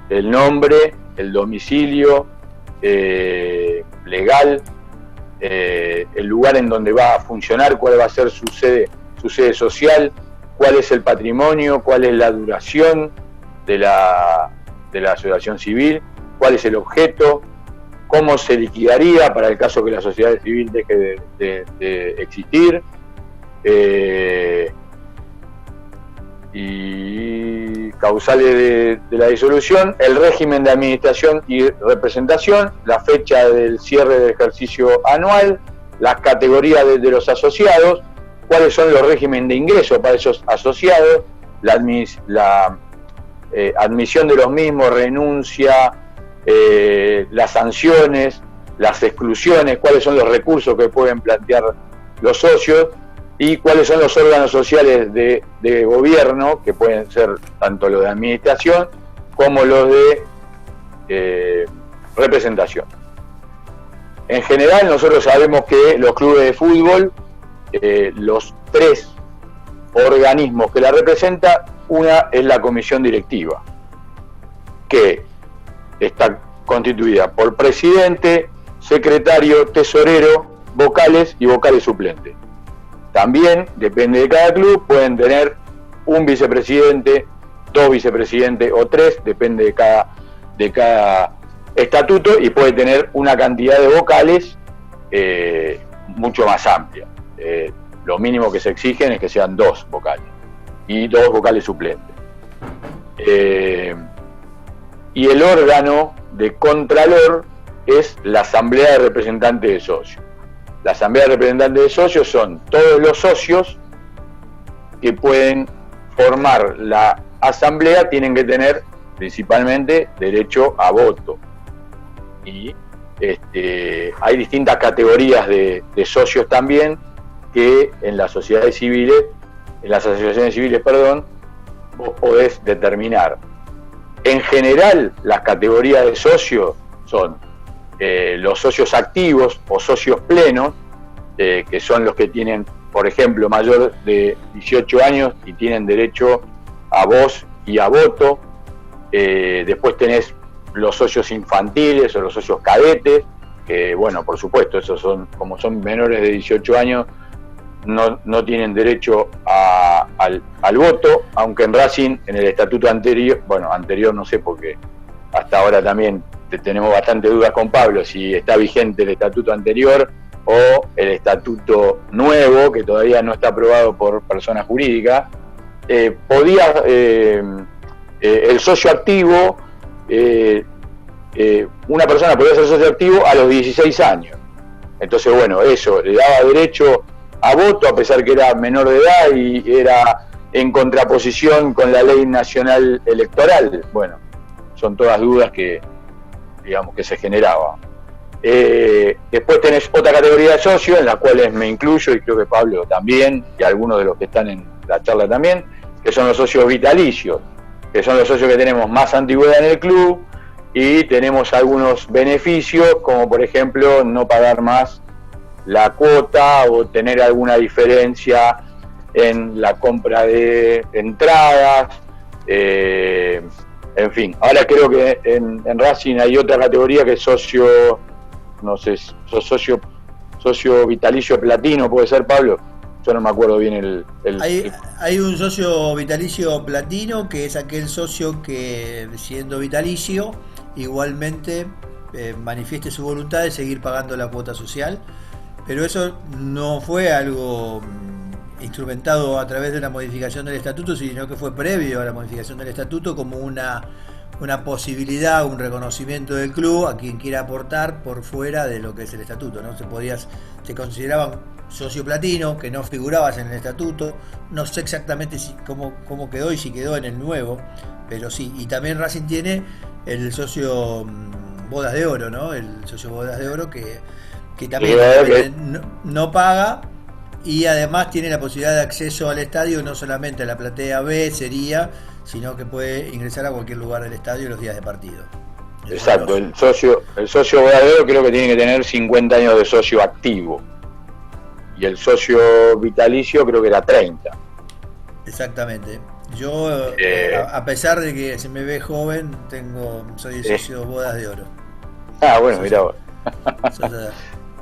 el nombre, el domicilio legal, el lugar en donde va a funcionar, cuál va a ser su sede social, cuál es el patrimonio, cuál es la duración de la asociación civil, cuál es el objeto, cómo se liquidaría para el caso que la sociedad civil deje de existir, y causales de la disolución, el régimen de administración y representación, la fecha del cierre del ejercicio anual, las categorías de los asociados, cuáles son los regímenes de ingreso para esos asociados, la admisión de los mismos, renuncia, las sanciones, las exclusiones, cuáles son los recursos que pueden plantear los socios y cuáles son los órganos sociales de gobierno, que pueden ser tanto los de administración como los de representación. En general, nosotros sabemos que los clubes de fútbol, los 3 organismos que la representan, una es la comisión directiva, que está constituida por presidente, secretario, tesorero, vocales y vocales suplentes. También, depende de cada club, pueden tener un vicepresidente, 2 vicepresidentes o 3, depende de cada estatuto, y puede tener una cantidad de vocales mucho más amplia. Lo mínimo que se exigen es que sean 2 vocales y 2 vocales suplentes. Y el órgano de contralor es la asamblea de representantes de socios. La asamblea de representantes de socios son todos los socios que pueden formar la asamblea, tienen que tener principalmente derecho a voto. Y hay distintas categorías de socios también que en las sociedades civiles, en las asociaciones civiles, vos podés determinar. En general, las categorías de socios son los socios activos o socios plenos, que son los que tienen, por ejemplo, mayor de 18 años y tienen derecho a voz y a voto. Después tenés los socios infantiles o los socios cadetes, que bueno, por supuesto, esos son, como son menores de 18 años, no tienen derecho al voto, aunque en Racing, en el estatuto anterior, bueno, anterior no sé, porque hasta ahora también tenemos bastantes dudas con Pablo, si está vigente el estatuto anterior o el estatuto nuevo, que todavía no está aprobado por persona jurídica, podía el socio activo, una persona podía ser socio activo a los 16 años. Entonces, bueno, eso le daba derecho a voto a pesar que era menor de edad y era en contraposición con la ley nacional electoral. Bueno, son todas dudas que, digamos, que se generaban. Después tenés otra categoría de socios, en las cuales me incluyo, y creo que Pablo también, y algunos de los que están en la charla también, que son los socios vitalicios, que son los socios que tenemos más antigüedad en el club, y tenemos algunos beneficios, como por ejemplo no pagar más la cuota o tener alguna diferencia en la compra de entradas, en fin. Ahora creo que en Racing hay otra categoría que es socio, no sé, socio vitalicio platino, ¿puede ser, Pablo? Yo no me acuerdo bien Hay un socio vitalicio platino, que es aquel socio que, siendo vitalicio, igualmente manifieste su voluntad de seguir pagando la cuota social, pero eso no fue algo instrumentado a través de una modificación del estatuto, sino que fue previo a la modificación del estatuto como una posibilidad, un reconocimiento del club a quien quiera aportar por fuera de lo que es el estatuto, ¿no? Se consideraban socio platino, que no figurabas en el estatuto, no sé exactamente cómo quedó y si quedó en el nuevo, pero sí. Y también Racing tiene el socio Bodas de Oro, ¿no? El socio Bodas de Oro que también no paga, y además tiene la posibilidad de acceso al estadio, no solamente a la platea B sería, sino que puede ingresar a cualquier lugar del estadio los días de partido. Exacto, el socio Bodas de Oro creo que tiene que tener 50 años de socio activo, y el socio vitalicio creo que era 30. Exactamente. Yo, a pesar de que se me ve joven, soy socio Bodas de Oro. Ah, bueno, mirá vos.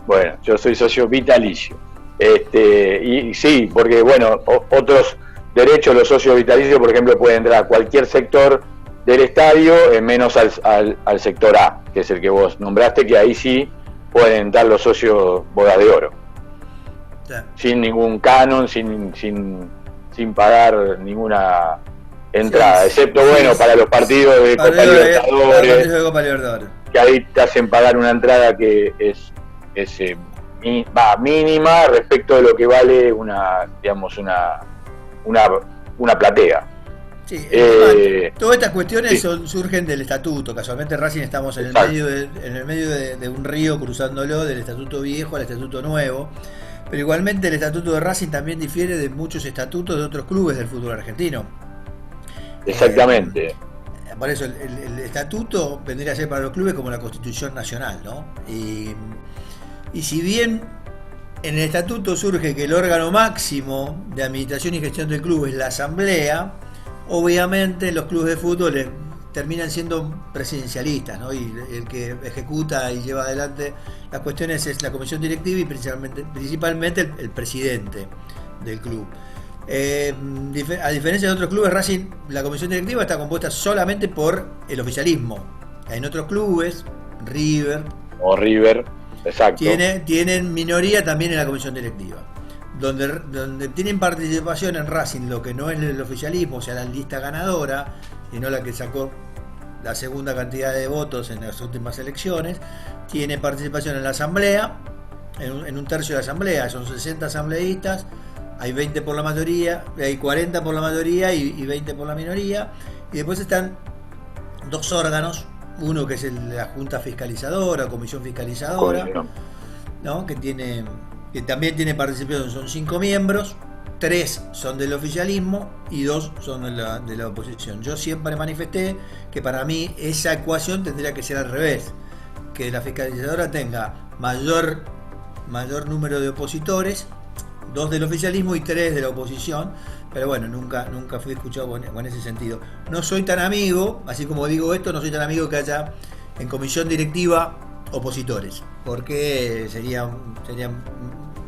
Bueno, yo soy socio vitalicio. Y sí, porque bueno, otros derechos, los socios vitalicios, por ejemplo, pueden entrar a cualquier sector del estadio, menos al sector A, que es el que vos nombraste, que ahí sí pueden entrar los socios Bodas de Oro. Sí. Sin ningún canon, sin pagar ninguna entrada, sí, excepto para los partidos de Copa Libertadores, que ahí te hacen pagar una entrada que es mínima respecto de lo que vale una platea. Sí, todas estas cuestiones surgen del estatuto. Casualmente Racing estamos en el medio de un río cruzándolo, del estatuto viejo al estatuto nuevo. Pero igualmente el estatuto de Racing también difiere de muchos estatutos de otros clubes del fútbol argentino. Exactamente. Por eso el estatuto vendría a ser para los clubes como la Constitución Nacional, ¿no? Y si bien en el estatuto surge que el órgano máximo de administración y gestión del club es la asamblea, obviamente los clubes de fútbol terminan siendo presidencialistas, ¿no? Y el que ejecuta y lleva adelante las cuestiones es la comisión directiva y principalmente el presidente del club. A diferencia de otros clubes, Racing, la comisión directiva está compuesta solamente por el oficialismo. En otros clubes, River, exacto, tienen minoría también en la comisión directiva. Donde tienen participación en Racing lo que no es el oficialismo, o sea, la lista ganadora, y no la que sacó la segunda cantidad de votos en las últimas elecciones, tiene participación en la asamblea, en un tercio de la asamblea, son 60 asambleístas, hay 20 por la mayoría, hay 40 por la mayoría y 20 por la minoría, y después están dos órganos, uno que es la Junta Fiscalizadora o Comisión Fiscalizadora, ¿no? que también tiene participación, son 5 miembros, 3 son del oficialismo y 2 son de la oposición. Yo siempre manifesté que para mí esa ecuación tendría que ser al revés, que la fiscalizadora tenga mayor número de opositores, 2 del oficialismo y 3 de la oposición, pero bueno, nunca fui escuchado con ese sentido. No soy tan amigo, así como digo esto, no soy tan amigo que haya en comisión directiva opositores, porque sería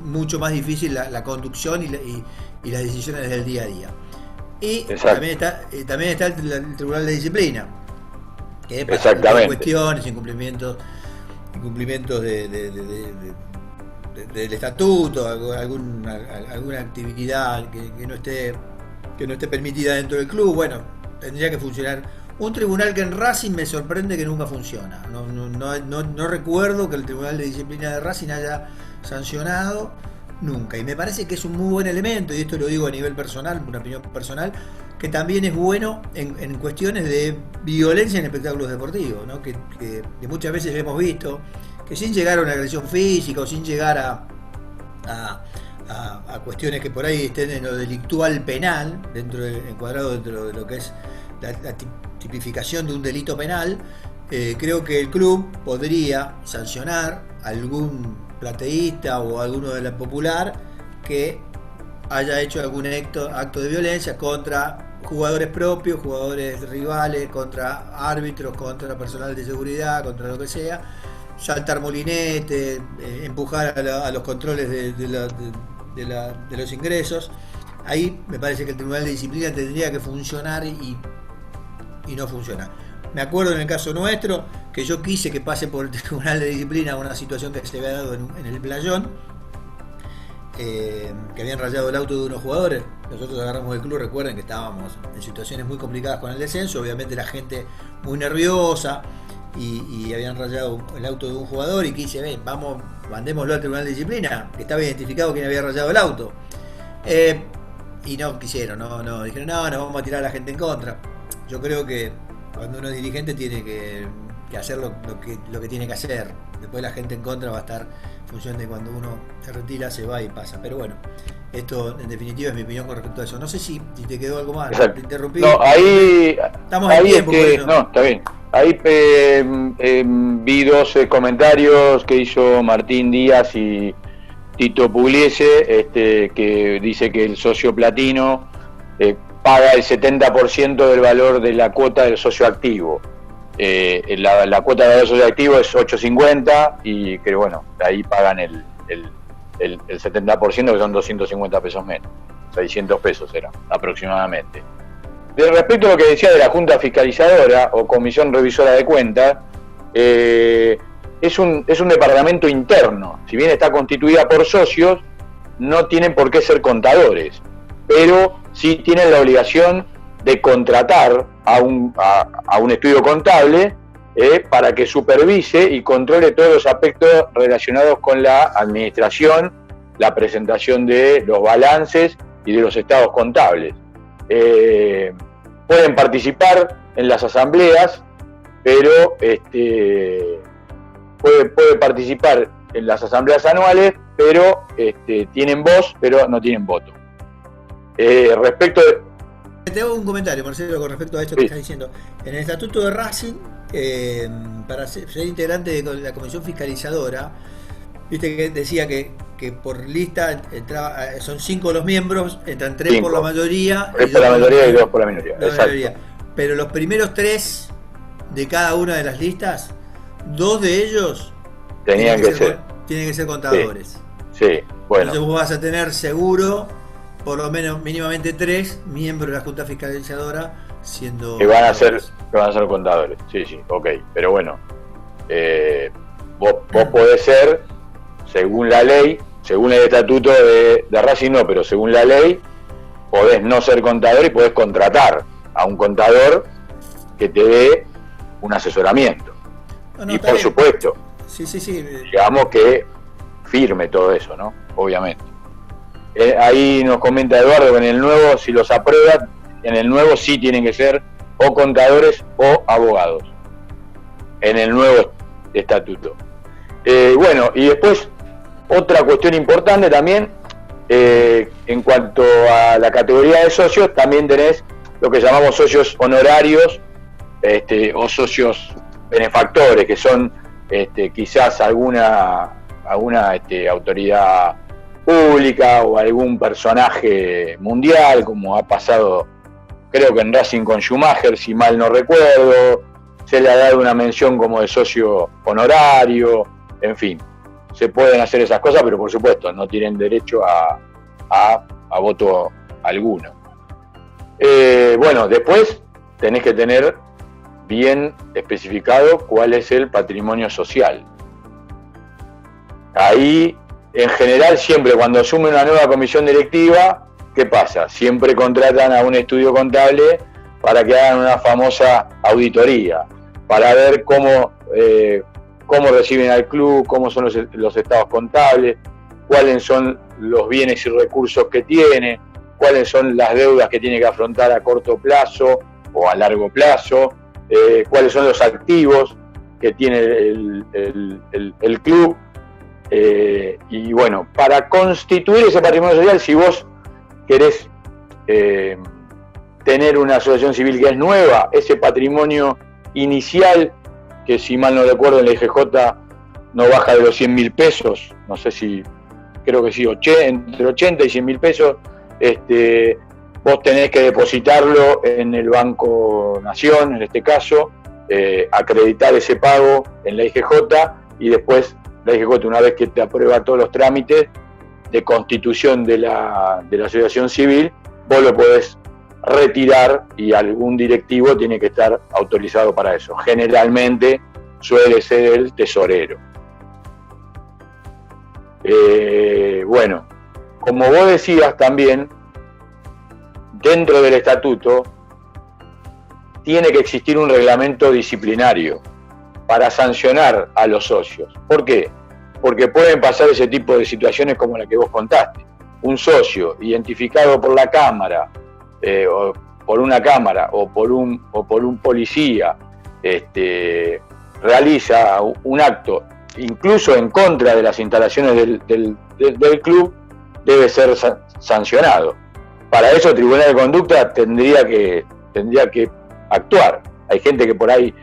mucho más difícil la conducción y las decisiones del día a día. Y también está el Tribunal de Disciplina, que para cuestiones, incumplimientos del estatuto, alguna actividad que no esté que no esté permitida dentro del club. Bueno, tendría que funcionar. Un tribunal que en Racing me sorprende que nunca funciona. No recuerdo que el Tribunal de Disciplina de Racing haya sancionado nunca. Y me parece que es un muy buen elemento, y esto lo digo a nivel personal, una opinión personal, que también es bueno en cuestiones de violencia en espectáculos deportivos, ¿no? Que muchas veces hemos visto que sin llegar a una agresión física o sin llegar a cuestiones que por ahí estén en lo delictual penal, encuadrado dentro de lo que es la tipificación de un delito penal, creo que el club podría sancionar a algún plateísta o alguno de la popular que haya hecho algún acto de violencia contra jugadores propios, jugadores rivales, contra árbitros, contra personal de seguridad, contra lo que sea, saltar molinete, empujar a los controles de los ingresos. Ahí me parece que el Tribunal de Disciplina tendría que funcionar y no funciona. Me acuerdo en el caso nuestro que yo quise que pase por el Tribunal de Disciplina una situación que se había dado en el Playón, que habían rayado el auto de unos jugadores. Nosotros agarramos el club, recuerden que estábamos en situaciones muy complicadas con el descenso, obviamente la gente muy nerviosa, y habían rayado el auto de un jugador, y quise, vamos, mandémoslo al Tribunal de Disciplina, que estaba identificado quién había rayado el auto. Y no quisieron, dijeron, no, vamos a tirar a la gente en contra. Yo creo que cuando uno es dirigente tiene que hacer lo que tiene que hacer. Después la gente en contra va a estar en función de cuando uno se retira, se va y pasa. Pero bueno, esto en definitiva es mi opinión con respecto a eso. No sé si te quedó algo más. Exacto. Te interrumpí. No, ahí estamos en tiempo. No, está bien. Ahí vi dos comentarios que hizo Martín Díaz y Tito Pugliese, que dice que el socio platino paga el 70% del valor de la cuota del socio activo. La cuota del socio activo es 8.50 y que bueno, ahí pagan el 70%, que son 250 pesos menos, 600 pesos era aproximadamente. Respecto a lo que decía de la Junta Fiscalizadora o Comisión Revisora de Cuentas, es un departamento interno. Si bien está constituida por socios, no tienen por qué ser contadores, pero sí tienen la obligación de contratar a un estudio contable para que supervise y controle todos los aspectos relacionados con la administración, la presentación de los balances y de los estados contables. Pueden participar en las asambleas, pero puede participar en las asambleas anuales, pero tienen voz, pero no tienen voto. Respecto de... Te hago un comentario, Marcelo, con respecto a esto que estás diciendo. En el estatuto de Racing, para ser integrante de la comisión fiscalizadora, viste que decía que por lista son 5 los miembros, entran 3 por la mayoría. 3 por la mayoría y 2 por la minoría. Exacto. Pero los primeros 3 de cada una de las listas, 2 de ellos tienen que ser contadores. Sí, bueno. Entonces vos vas a tener seguro por lo menos mínimamente 3 miembros de la Junta Fiscalizadora siendo que van a ser contadores. Sí, ok. Pero bueno, vos podés ser, según la ley, según el estatuto de Racing no, pero según la ley podés no ser contador y podés contratar a un contador que te dé un asesoramiento. Y por supuesto, sí. digamos que firme todo eso, ¿no? Obviamente. Ahí nos comenta Eduardo que en el nuevo, si los aprueba, en el nuevo sí tienen que ser o contadores o abogados. En el nuevo estatuto. Bueno, y después otra cuestión importante también, en cuanto a la categoría de socios, también tenés lo que llamamos socios honorarios o socios benefactores, que son quizás alguna autoridad pública o algún personaje mundial, como ha pasado creo que en Racing con Schumacher, si mal no recuerdo, se le ha dado una mención como de socio honorario, en fin, se pueden hacer esas cosas, pero por supuesto no tienen derecho a voto alguno. Bueno, después tenés que tener bien especificado cuál es el patrimonio social. Ahí, en general, siempre cuando asume una nueva comisión directiva, ¿qué pasa? Siempre contratan a un estudio contable para que hagan una famosa auditoría, para ver cómo reciben al club, cómo son los estados contables, cuáles son los bienes y recursos que tiene, cuáles son las deudas que tiene que afrontar a corto plazo o a largo plazo, cuáles son los activos que tiene el club. Y bueno, para constituir ese patrimonio social, si vos querés tener una asociación civil que es nueva, ese patrimonio inicial, que si mal no recuerdo en la IGJ no baja de los 100.000 pesos, no sé si, creo que sí, entre 80 y 100.000 pesos, vos tenés que depositarlo en el Banco Nación, en este caso, acreditar ese pago en la IGJ, y después la IGJ, una vez que te aprueba todos los trámites de constitución de la asociación civil, vos lo podés retirar y algún directivo tiene que estar autorizado para eso. Generalmente suele ser el tesorero. Bueno, como vos decías también, dentro del estatuto tiene que existir un reglamento disciplinario para sancionar a los socios. ¿Por qué? Porque pueden pasar ese tipo de situaciones como la que vos contaste. Un socio identificado por la Cámara, o por una cámara o por un policía, realiza un acto incluso en contra de las instalaciones del club, debe ser sancionado. Para eso el Tribunal de Conducta tendría que actuar. Hay gente que por ahí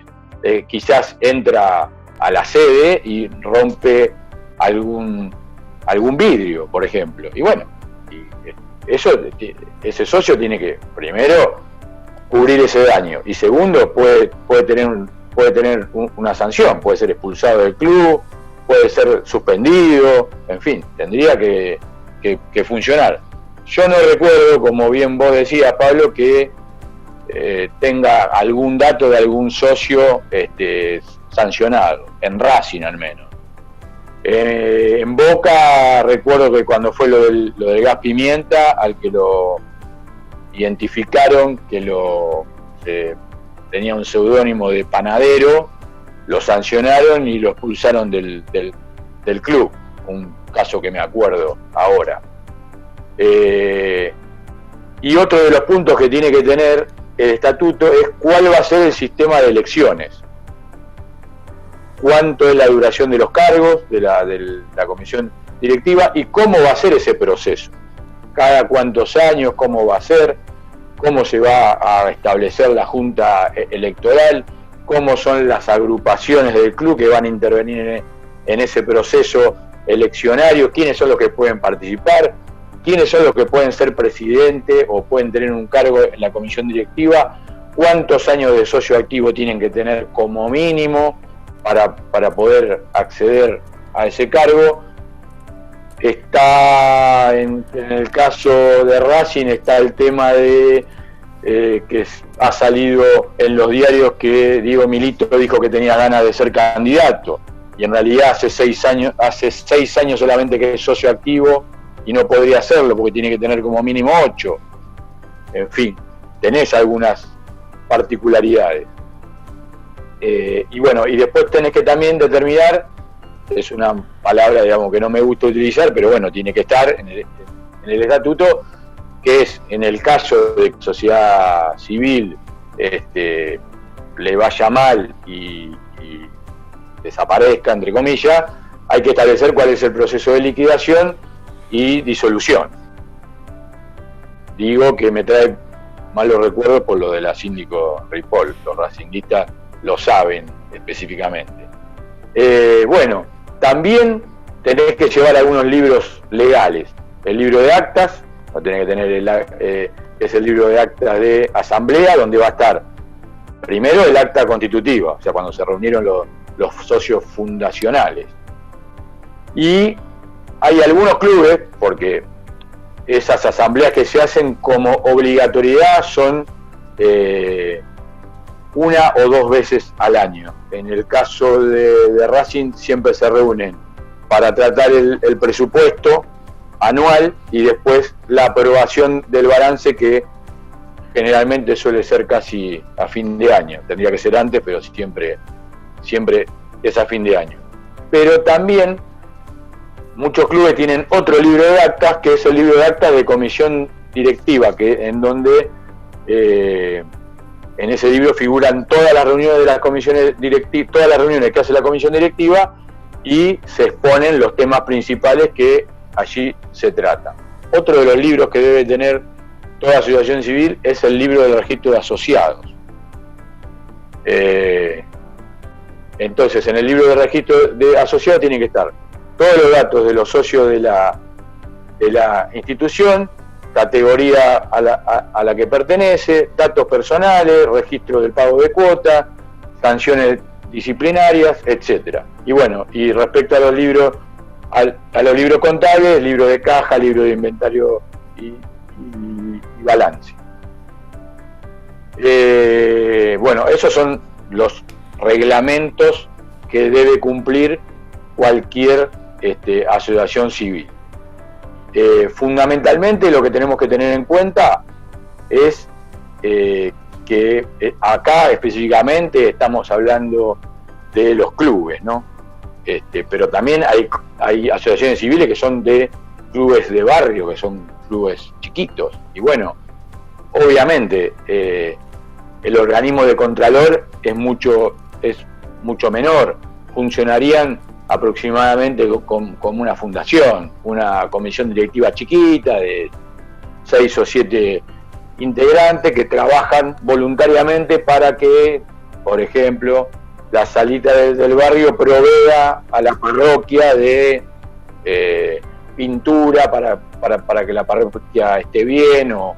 quizás entra a la sede y rompe algún vidrio, por ejemplo, y bueno, ese socio tiene que, primero, cubrir ese daño, y segundo, puede tener una sanción, puede ser expulsado del club, puede ser suspendido, en fin, tendría que funcionar. Yo no recuerdo, como bien vos decías, Pablo, que tenga algún dato de algún socio sancionado, en Racing al menos. En Boca recuerdo que cuando fue lo del gas pimienta, al que lo identificaron que tenía un seudónimo de panadero, lo sancionaron y lo expulsaron del club, un caso que me acuerdo ahora. Y otro de los puntos que tiene que tener el estatuto es cuál va a ser el sistema de elecciones, cuánto es la duración de los cargos de la comisión directiva y cómo va a ser ese proceso, cada cuántos años, cómo va a ser, cómo se va a establecer la junta electoral, cómo son las agrupaciones del club que van a intervenir en ese proceso eleccionario, quiénes son los que pueden participar, quiénes son los que pueden ser presidente o pueden tener un cargo en la comisión directiva, cuántos años de socio activo tienen que tener como mínimo para poder acceder a ese cargo. Está en el caso de Racing está el tema de que ha salido en los diarios que Diego Milito dijo que tenía ganas de ser candidato, y en realidad hace 6 años solamente que es socio activo y no podría hacerlo porque tiene que tener como mínimo 8. En fin, tenés algunas particularidades. Y bueno, y después tenés que también determinar, es una palabra, digamos, que no me gusta utilizar, pero bueno, tiene que estar en el estatuto, que es, en el caso de que sociedad civil le vaya mal y desaparezca, entre comillas, hay que establecer cuál es el proceso de liquidación y disolución. Digo que me trae malos recuerdos por lo de la síndico Ripoll, los racinguistas lo saben específicamente. Bueno, también tenés que llevar algunos libros legales. El libro de actas, lo tenés que tener, es el libro de actas de asamblea, donde va a estar primero el acta constitutiva, o sea, cuando se reunieron los socios fundacionales. Y hay algunos clubes, porque esas asambleas que se hacen como obligatoriedad son 1 o 2 veces al año. En el caso de Racing siempre se reúnen para tratar el presupuesto anual y después la aprobación del balance, que generalmente suele ser casi a fin de año. Tendría que ser antes, pero siempre es a fin de año. Pero también muchos clubes tienen otro libro de actas, que es el libro de actas de comisión directiva, en donde en ese libro figuran todas las reuniones de las comisiones directivas, todas las reuniones que hace la comisión directiva, y se exponen los temas principales que allí se tratan. Otro de los libros que debe tener toda asociación civil es el libro del registro de asociados. Entonces, en el libro de registro de asociados tienen que estar todos los datos de los socios de la institución, categoría a la que pertenece, datos personales, registro del pago de cuota, sanciones disciplinarias, etcétera. Y bueno, y respecto a los libros, a los libros contables, libro de caja, libro de inventario y balance. Bueno, esos son los reglamentos que debe cumplir cualquier asociación civil. Fundamentalmente lo que tenemos que tener en cuenta es que acá específicamente estamos hablando de los clubes, ¿no? Pero también hay asociaciones civiles que son de clubes de barrio, que son clubes chiquitos, y bueno, obviamente el organismo de contralor es mucho menor, funcionarían aproximadamente como una fundación, una comisión directiva chiquita de 6 o 7 integrantes que trabajan voluntariamente para que, por ejemplo, la salita del barrio provea a la parroquia de pintura para que la parroquia esté bien, o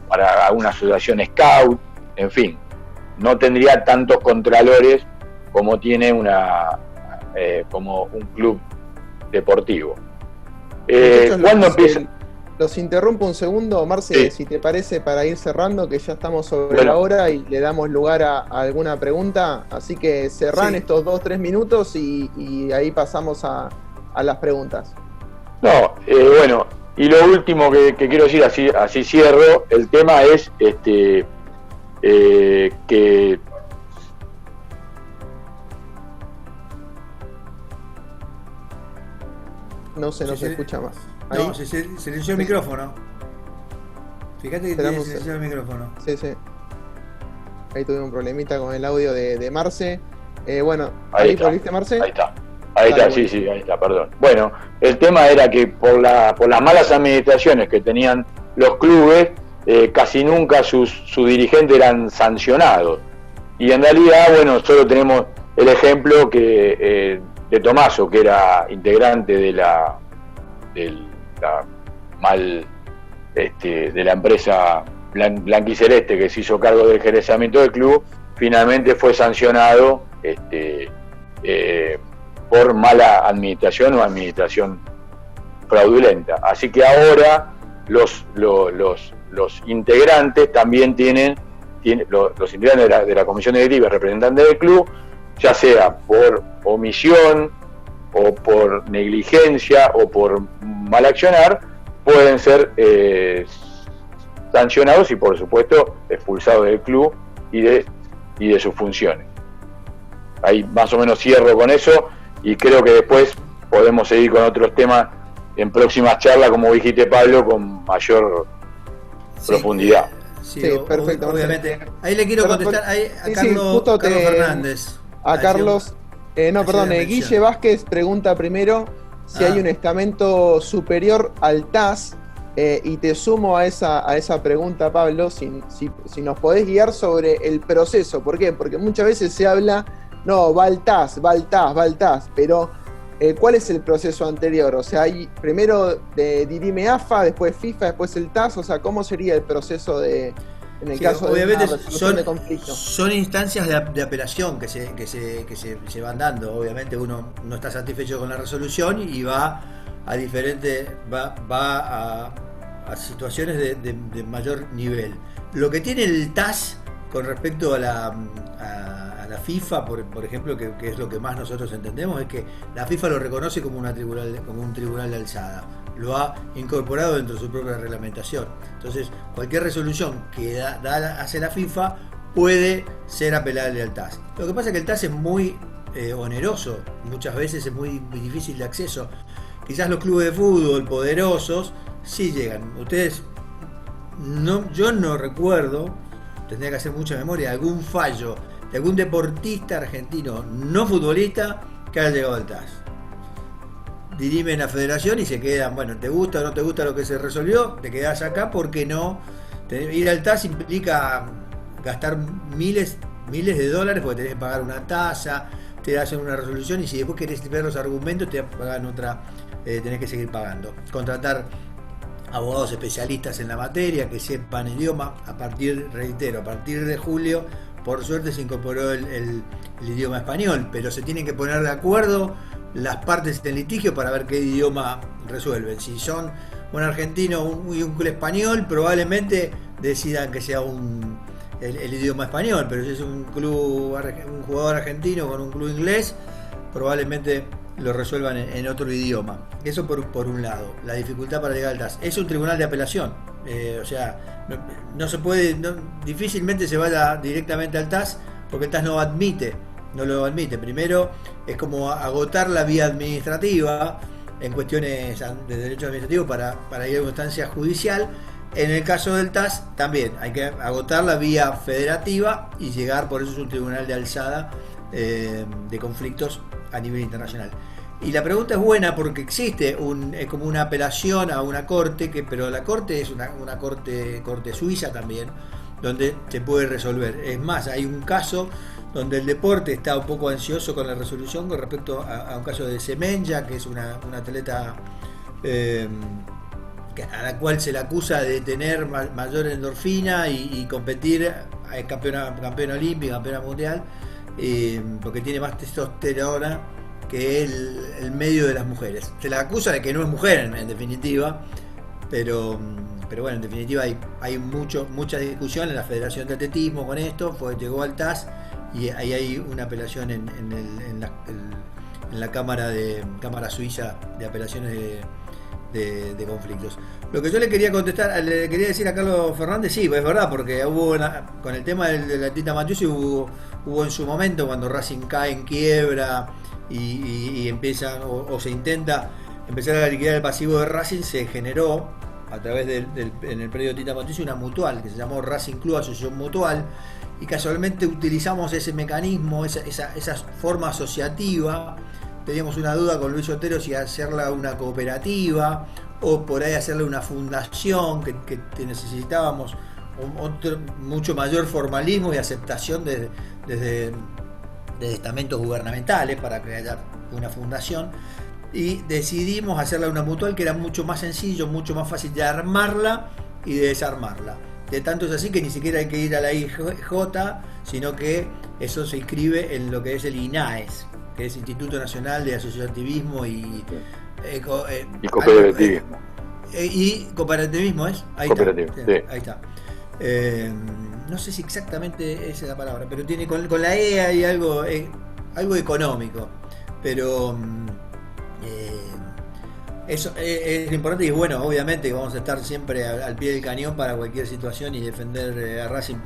para una asociación scout, en fin, no tendría tantos contralores como tiene como un club deportivo. ¿Cuándo empieza? Los interrumpo un segundo, Marce, sí, si te parece, para ir cerrando, que ya estamos sobre la hora y le damos lugar a alguna pregunta, así que cerrán estos 2-3 minutos y ahí pasamos a las preguntas. No, bueno, y lo último que quiero decir, así cierro, el tema es que no se nos escucha más. ¿Ahí? No, se silenció el micrófono. Fíjate que tiene silenciado el micrófono. Sí. Ahí tuve un problemita con el audio de Marce. Bueno, ¿ahí volviste, Marce? Ahí está. Ahí está, sí, ahí está, perdón. Bueno, el tema era que por las malas administraciones que tenían los clubes, casi nunca sus dirigentes eran sancionados. Y en realidad, bueno, solo tenemos el ejemplo de Tomaso, que era integrante de la empresa blanquiceleste, que se hizo cargo del gerenciamiento del club, finalmente fue sancionado por mala administración o administración fraudulenta. Así que ahora los integrantes también tienen los integrantes de la comisión directiva, representantes del club, ya sea por omisión o por negligencia o por mal accionar, pueden ser sancionados y, por supuesto, expulsados del club y de sus funciones. Ahí más o menos cierro con eso, y creo que después podemos seguir con otros temas en próximas charlas, como dijiste, Pablo, con mayor profundidad. Sí, perfecto. Obviamente. Ahí le quiero contestar a Carlos Fernández. A Carlos, Guille Vázquez pregunta primero si hay un estamento superior al TAS, y te sumo a esa pregunta, Pablo, si nos podés guiar sobre el proceso. ¿Por qué? Porque muchas veces se habla, no, va al TAS, pero ¿cuál es el proceso anterior? O sea, hay primero dirime AFA, después FIFA, después el TAS, o sea, ¿cómo sería el proceso en el caso de una resolución de conflicto? Son instancias de apelación que se van dando. Obviamente uno no está satisfecho con la resolución y va a diferentes, va a situaciones de mayor nivel. Lo que tiene el TAS con respecto a a la FIFA, por ejemplo, que es lo que más nosotros entendemos, es que la FIFA lo reconoce como un tribunal de alzada, lo ha incorporado dentro de su propia reglamentación. Entonces, cualquier resolución que hace la FIFA puede ser apelable al TAS. Lo que pasa es que el TAS es muy oneroso, muchas veces es muy difícil de acceso. Quizás los clubes de fútbol poderosos sí llegan. Yo no recuerdo, tendría que hacer mucha memoria, algún fallo de algún deportista argentino no futbolista que haya llegado al TAS. Dirimen la federación y se quedan, bueno, ¿te gusta o no te gusta lo que se resolvió? Te quedás acá porque no. Ir al TAS implica gastar miles de dólares porque tenés que pagar una tasa, te hacen una resolución y si después querés ver los argumentos te pagan otra, tenés que seguir pagando. Contratar abogados especialistas en la materia que sepan idioma. A partir de julio, por suerte se incorporó el idioma español, pero se tienen que poner de acuerdo las partes del litigio para ver qué idioma resuelven. Si son un argentino y un club español, probablemente decidan que sea el idioma español, pero si es un jugador argentino con un club inglés, probablemente lo resuelvan en otro idioma. Eso por un lado, la dificultad para llegar al TAS. Es un tribunal de apelación, o sea, no se puede, difícilmente se vaya directamente al TAS porque el TAS no lo admite. Primero es como agotar la vía administrativa en cuestiones de derecho administrativo para ir a una instancia judicial. En el caso del TAS también hay que agotar la vía federativa y llegar, por eso es un tribunal de alzada de conflictos a nivel internacional. Y la pregunta es buena porque existe como una apelación a una corte, pero la corte es una corte suiza también, donde se puede resolver. Es más, hay un caso donde el deporte está un poco ansioso con la resolución con respecto a un caso de Semenya, que es una atleta a la cual se le acusa de tener mayor endorfina y competir, campeona olímpica, campeona mundial, porque tiene más testosterona que el medio de las mujeres. Se la acusa de que no es mujer en definitiva, pero bueno, en definitiva hay mucha discusión en la Federación de Atletismo con esto, llegó al TAS y ahí hay una apelación en la Cámara Suiza de Apelaciones de conflictos. Lo que yo le quería decir a Carlos Fernández, sí, es verdad, porque hubo con el tema de la Tita Matiusi hubo en su momento cuando Racing cae en quiebra y empieza o se intenta empezar a liquidar el pasivo de Racing, se generó a través en el predio de Tita Matiusi una mutual que se llamó Racing Club Asociación Mutual, y casualmente utilizamos ese mecanismo, esa forma asociativa. Teníamos una duda con Luis Otero si hacerla una cooperativa o por ahí hacerle una fundación, que necesitábamos mucho mayor formalismo y aceptación desde estamentos gubernamentales para que haya una fundación, y decidimos hacerla una mutual que era mucho más sencillo, mucho más fácil de armarla y de desarmarla. De tanto es así que ni siquiera hay que ir a la IJ, sino que eso se inscribe en lo que es el INAES, que es Instituto Nacional de Asociativismo y cooperativismo. Y cooperativismo es. Ahí está. No sé si exactamente esa es la palabra, pero tiene con la E hay algo económico, pero eso es importante. Y bueno, obviamente que vamos a estar siempre al pie del cañón para cualquier situación y defender a Racing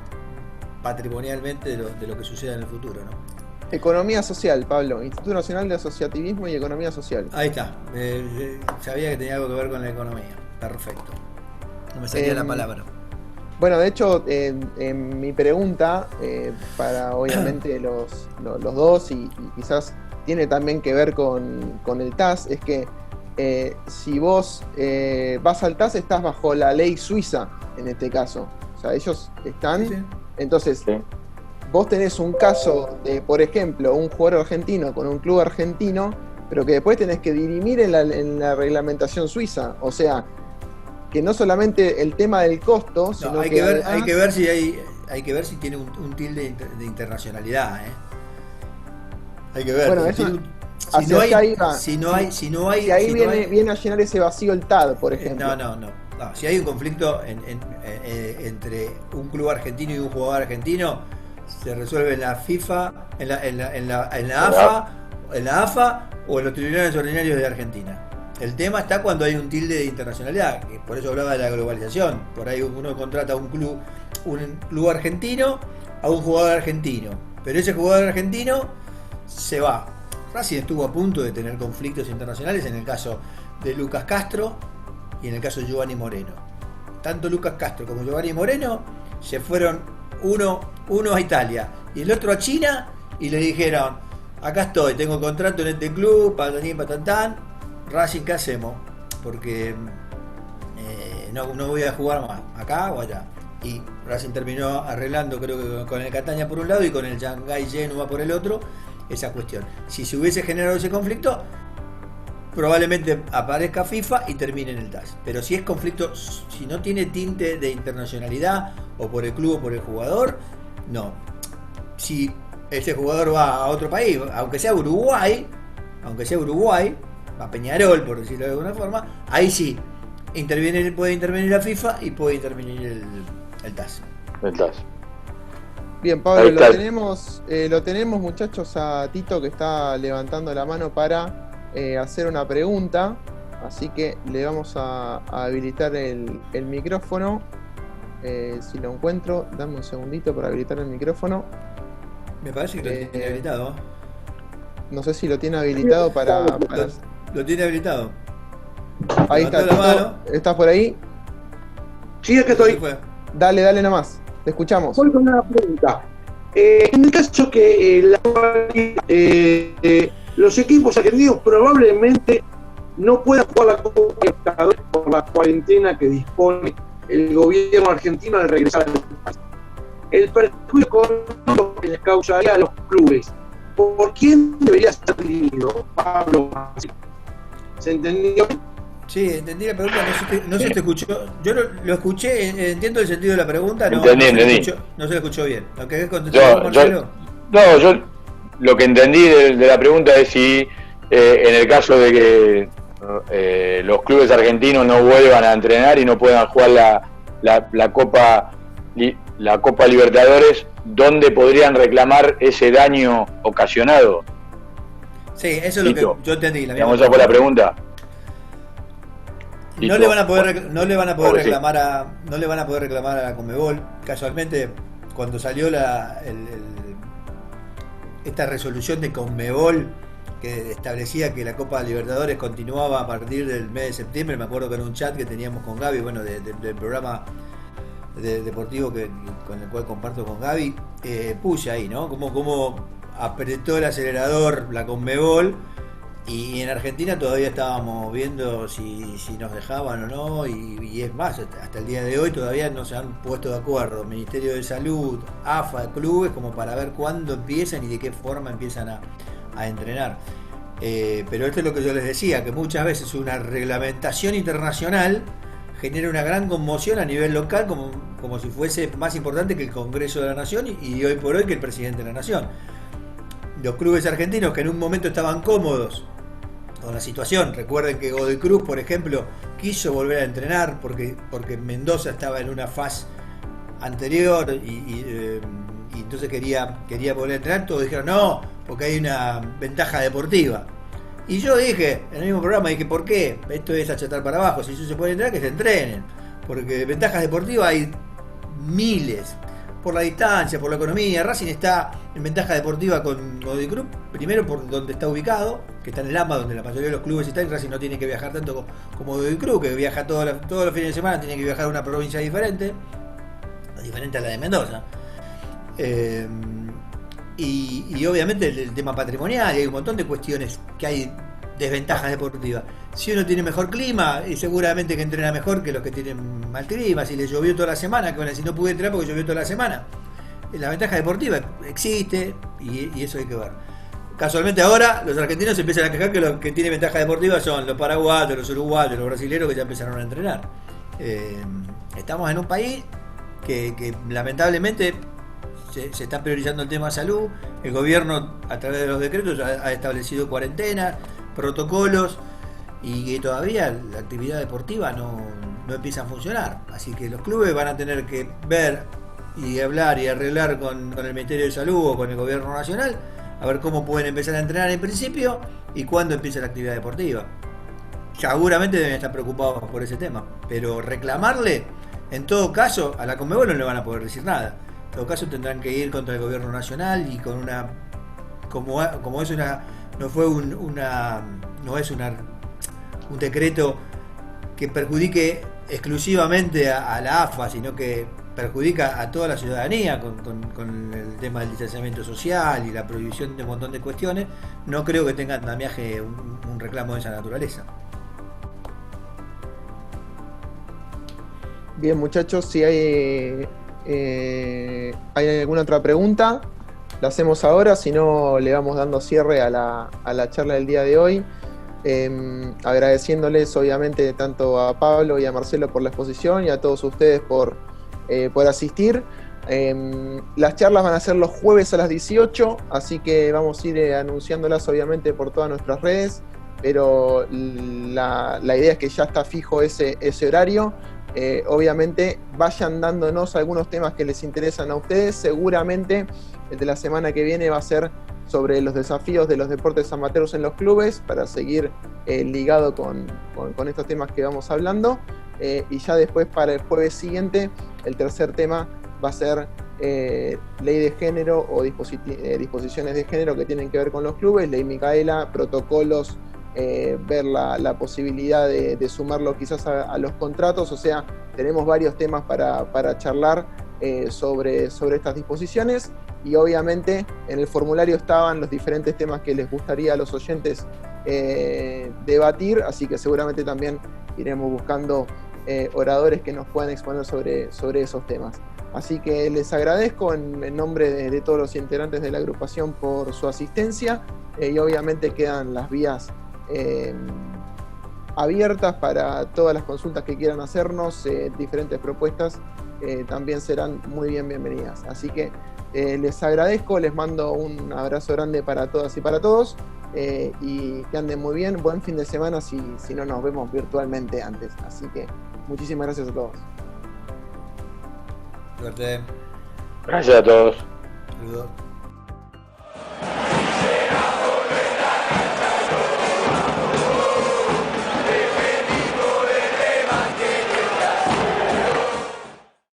patrimonialmente de lo que suceda en el futuro, ¿no? Economía social, Pablo. Instituto Nacional de Asociativismo y Economía Social. Ahí está. Sabía que tenía algo que ver con la economía. Perfecto. No me salía la palabra. Bueno, de hecho, en mi pregunta, para obviamente los dos, y quizás tiene también que ver con el TAS, es que si vos vas al TAS, estás bajo la ley suiza, en este caso. O sea, ellos están... Sí. Entonces... Sí. Vos tenés un caso de, por ejemplo, un jugador argentino con un club argentino, pero que después tenés que dirimir en la reglamentación suiza. O sea, que no solamente el tema del costo, sino hay que ver si tiene un tilde de internacionalidad, Hay que ver. Bueno, si ahí viene a llenar ese vacío el TAD, por ejemplo. No. Si hay un conflicto entre un club argentino y un jugador argentino, se resuelve en la FIFA en la AFA o en los tribunales ordinarios de Argentina. El tema está cuando hay un tilde de internacionalidad, que por eso hablaba de la globalización. Por ahí uno contrata a un club argentino a un jugador argentino, pero ese jugador argentino se va. Racing estuvo a punto de tener conflictos internacionales en el caso de Lucas Castro y en el caso de Giovanni Moreno. Tanto Lucas Castro como Giovanni Moreno se fueron, uno a Italia y el otro a China, y le dijeron: acá estoy, tengo contrato en este club, patatín, patantán. Racing, ¿qué hacemos? Porque no voy a jugar más, acá o allá. Y Racing terminó arreglando, creo que con el Catania por un lado y con el Shanghái Genua por el otro, esa cuestión. Si se hubiese generado ese conflicto, probablemente aparezca FIFA y termine en el TAS. Pero si es conflicto, si no tiene tinte de internacionalidad, o por el club o por el jugador, no. Si ese jugador va a otro país, aunque sea Uruguay, a Peñarol, por decirlo de alguna forma, ahí sí puede intervenir la FIFA y puede intervenir el TAS. El TAS. Bien, Pablo, lo tenemos, muchachos, a Tito, que está levantando la mano para hacer una pregunta, así que le vamos a habilitar el micrófono. Si lo encuentro, dame un segundito para habilitar el micrófono. Me parece que lo tiene habilitado. No sé si lo tiene habilitado para... Lo tiene habilitado. Ahí está, Tito. ¿Estás por ahí? Sí, acá estoy. Dale nomás, te escuchamos. Voy con una pregunta. En el caso que los equipos argentinos probablemente no puedan jugar la Copa Libertadores por la cuarentena que dispone el gobierno argentino al regresar al país, el perjuicio económico que les causaría a los clubes, ¿por quién debería ser dirigido? Pablo, ¿se entendió? Sí, entendí la pregunta, no se te escuchó. Yo lo escuché, entiendo el sentido de la pregunta, no se lo escuchó bien. ¿Lo querés contestar, Marcelo? Yo lo que entendí de la pregunta es si en el caso de que los clubes argentinos no vuelvan a entrenar y no puedan jugar la Copa Libertadores, ¿dónde podrían reclamar ese daño ocasionado? Sí, eso es lo que yo entendí. Esa fue la pregunta. No le van a poder reclamar a la Conmebol. Casualmente, cuando salió esta resolución de Conmebol que establecía que la Copa Libertadores continuaba a partir del mes de septiembre, me acuerdo que en un chat que teníamos con Gaby, del programa deportivo con el cual comparto con Gaby, puse ahí, ¿no? Como apretó el acelerador la Conmebol. Y en Argentina todavía estábamos viendo si nos dejaban o no, y es más, hasta el día de hoy todavía no se han puesto de acuerdo Ministerio de Salud, AFA, clubes, como para ver cuándo empiezan y de qué forma empiezan a entrenar. Pero esto es lo que yo les decía, que muchas veces una reglamentación internacional genera una gran conmoción a nivel local, como si fuese más importante que el Congreso de la Nación y hoy por hoy que el presidente de la Nación. Los clubes argentinos que en un momento estaban cómodos con la situación, recuerden que Godoy Cruz, por ejemplo, quiso volver a entrenar porque Mendoza estaba en una fase anterior y entonces quería volver a entrenar. Todos dijeron no, porque hay una ventaja deportiva. Y yo dije, en el mismo programa, ¿por qué? Esto es achatar para abajo. Si eso se puede entrenar, que se entrenen, porque ventajas deportivas hay miles. Por la distancia, por la economía. Racing está en ventaja deportiva con Godoy Cruz, primero por donde está ubicado, que está en el AMBA, donde la mayoría de los clubes están. Racing no tiene que viajar tanto como Godoy Cruz, que viaja todos los fines de semana, tiene que viajar a una provincia diferente a la de Mendoza. Y obviamente el tema patrimonial, y hay un montón de cuestiones que hay desventajas deportivas. Si uno tiene mejor clima, y seguramente que entrena mejor que los que tienen mal clima. Si le llovió toda la semana, que bueno, si no pude entrenar porque llovió toda la semana. La ventaja deportiva existe y eso hay que ver. Casualmente ahora los argentinos se empiezan a quejar que los que tienen ventaja deportiva son los paraguayos, los uruguayos, los brasileños, que ya empezaron a entrenar. Estamos en un país que lamentablemente se está priorizando el tema de salud. El gobierno, a través de los decretos, ha establecido cuarentenas, protocolos, y que todavía la actividad deportiva no empieza a funcionar. Así que los clubes van a tener que ver y hablar y arreglar con el Ministerio de Salud o con el Gobierno Nacional, a ver cómo pueden empezar a entrenar en principio y cuándo empieza la actividad deportiva. Seguramente deben estar preocupados por ese tema, pero reclamarle, en todo caso, a la Conmebol no le van a poder decir nada. En todo caso tendrán que ir contra el Gobierno Nacional y con una, como es una, no fue un decreto que perjudique exclusivamente a la AFA, sino que perjudica a toda la ciudadanía con el tema del distanciamiento social y la prohibición de un montón de cuestiones. No creo que tenga andamiaje un reclamo de esa naturaleza. Bien, muchachos, si hay alguna otra pregunta, la hacemos ahora, si no le vamos dando cierre a la charla del día de hoy. Agradeciéndoles obviamente tanto a Pablo y a Marcelo por la exposición y a todos ustedes por asistir. Las charlas van a ser los jueves a las 18, así que vamos a ir anunciándolas obviamente por todas nuestras redes, pero la idea es que ya está fijo ese horario. Obviamente vayan dándonos algunos temas que les interesan a ustedes. Seguramente el de la semana que viene va a ser sobre los desafíos de los deportes amateurs en los clubes, para seguir ligado con estos temas que vamos hablando. Y ya después, para el jueves siguiente, el tercer tema va a ser ley de género o disposiciones de género que tienen que ver con los clubes, ley Micaela, protocolos, ver la posibilidad de sumarlo quizás a los contratos. O sea, tenemos varios temas para charlar sobre estas disposiciones, y obviamente en el formulario estaban los diferentes temas que les gustaría a los oyentes debatir, así que seguramente también iremos buscando oradores que nos puedan exponer sobre esos temas. Así que les agradezco en nombre de todos los integrantes de la agrupación por su asistencia, y obviamente quedan las vías abiertas para todas las consultas que quieran hacernos. Diferentes propuestas también serán muy bienvenidas. Así que les agradezco, les mando un abrazo grande para todas y para todos, y que anden muy bien. Buen fin de semana si no nos vemos virtualmente antes. Así que muchísimas gracias a todos. Suerte. Gracias a todos. Saludos.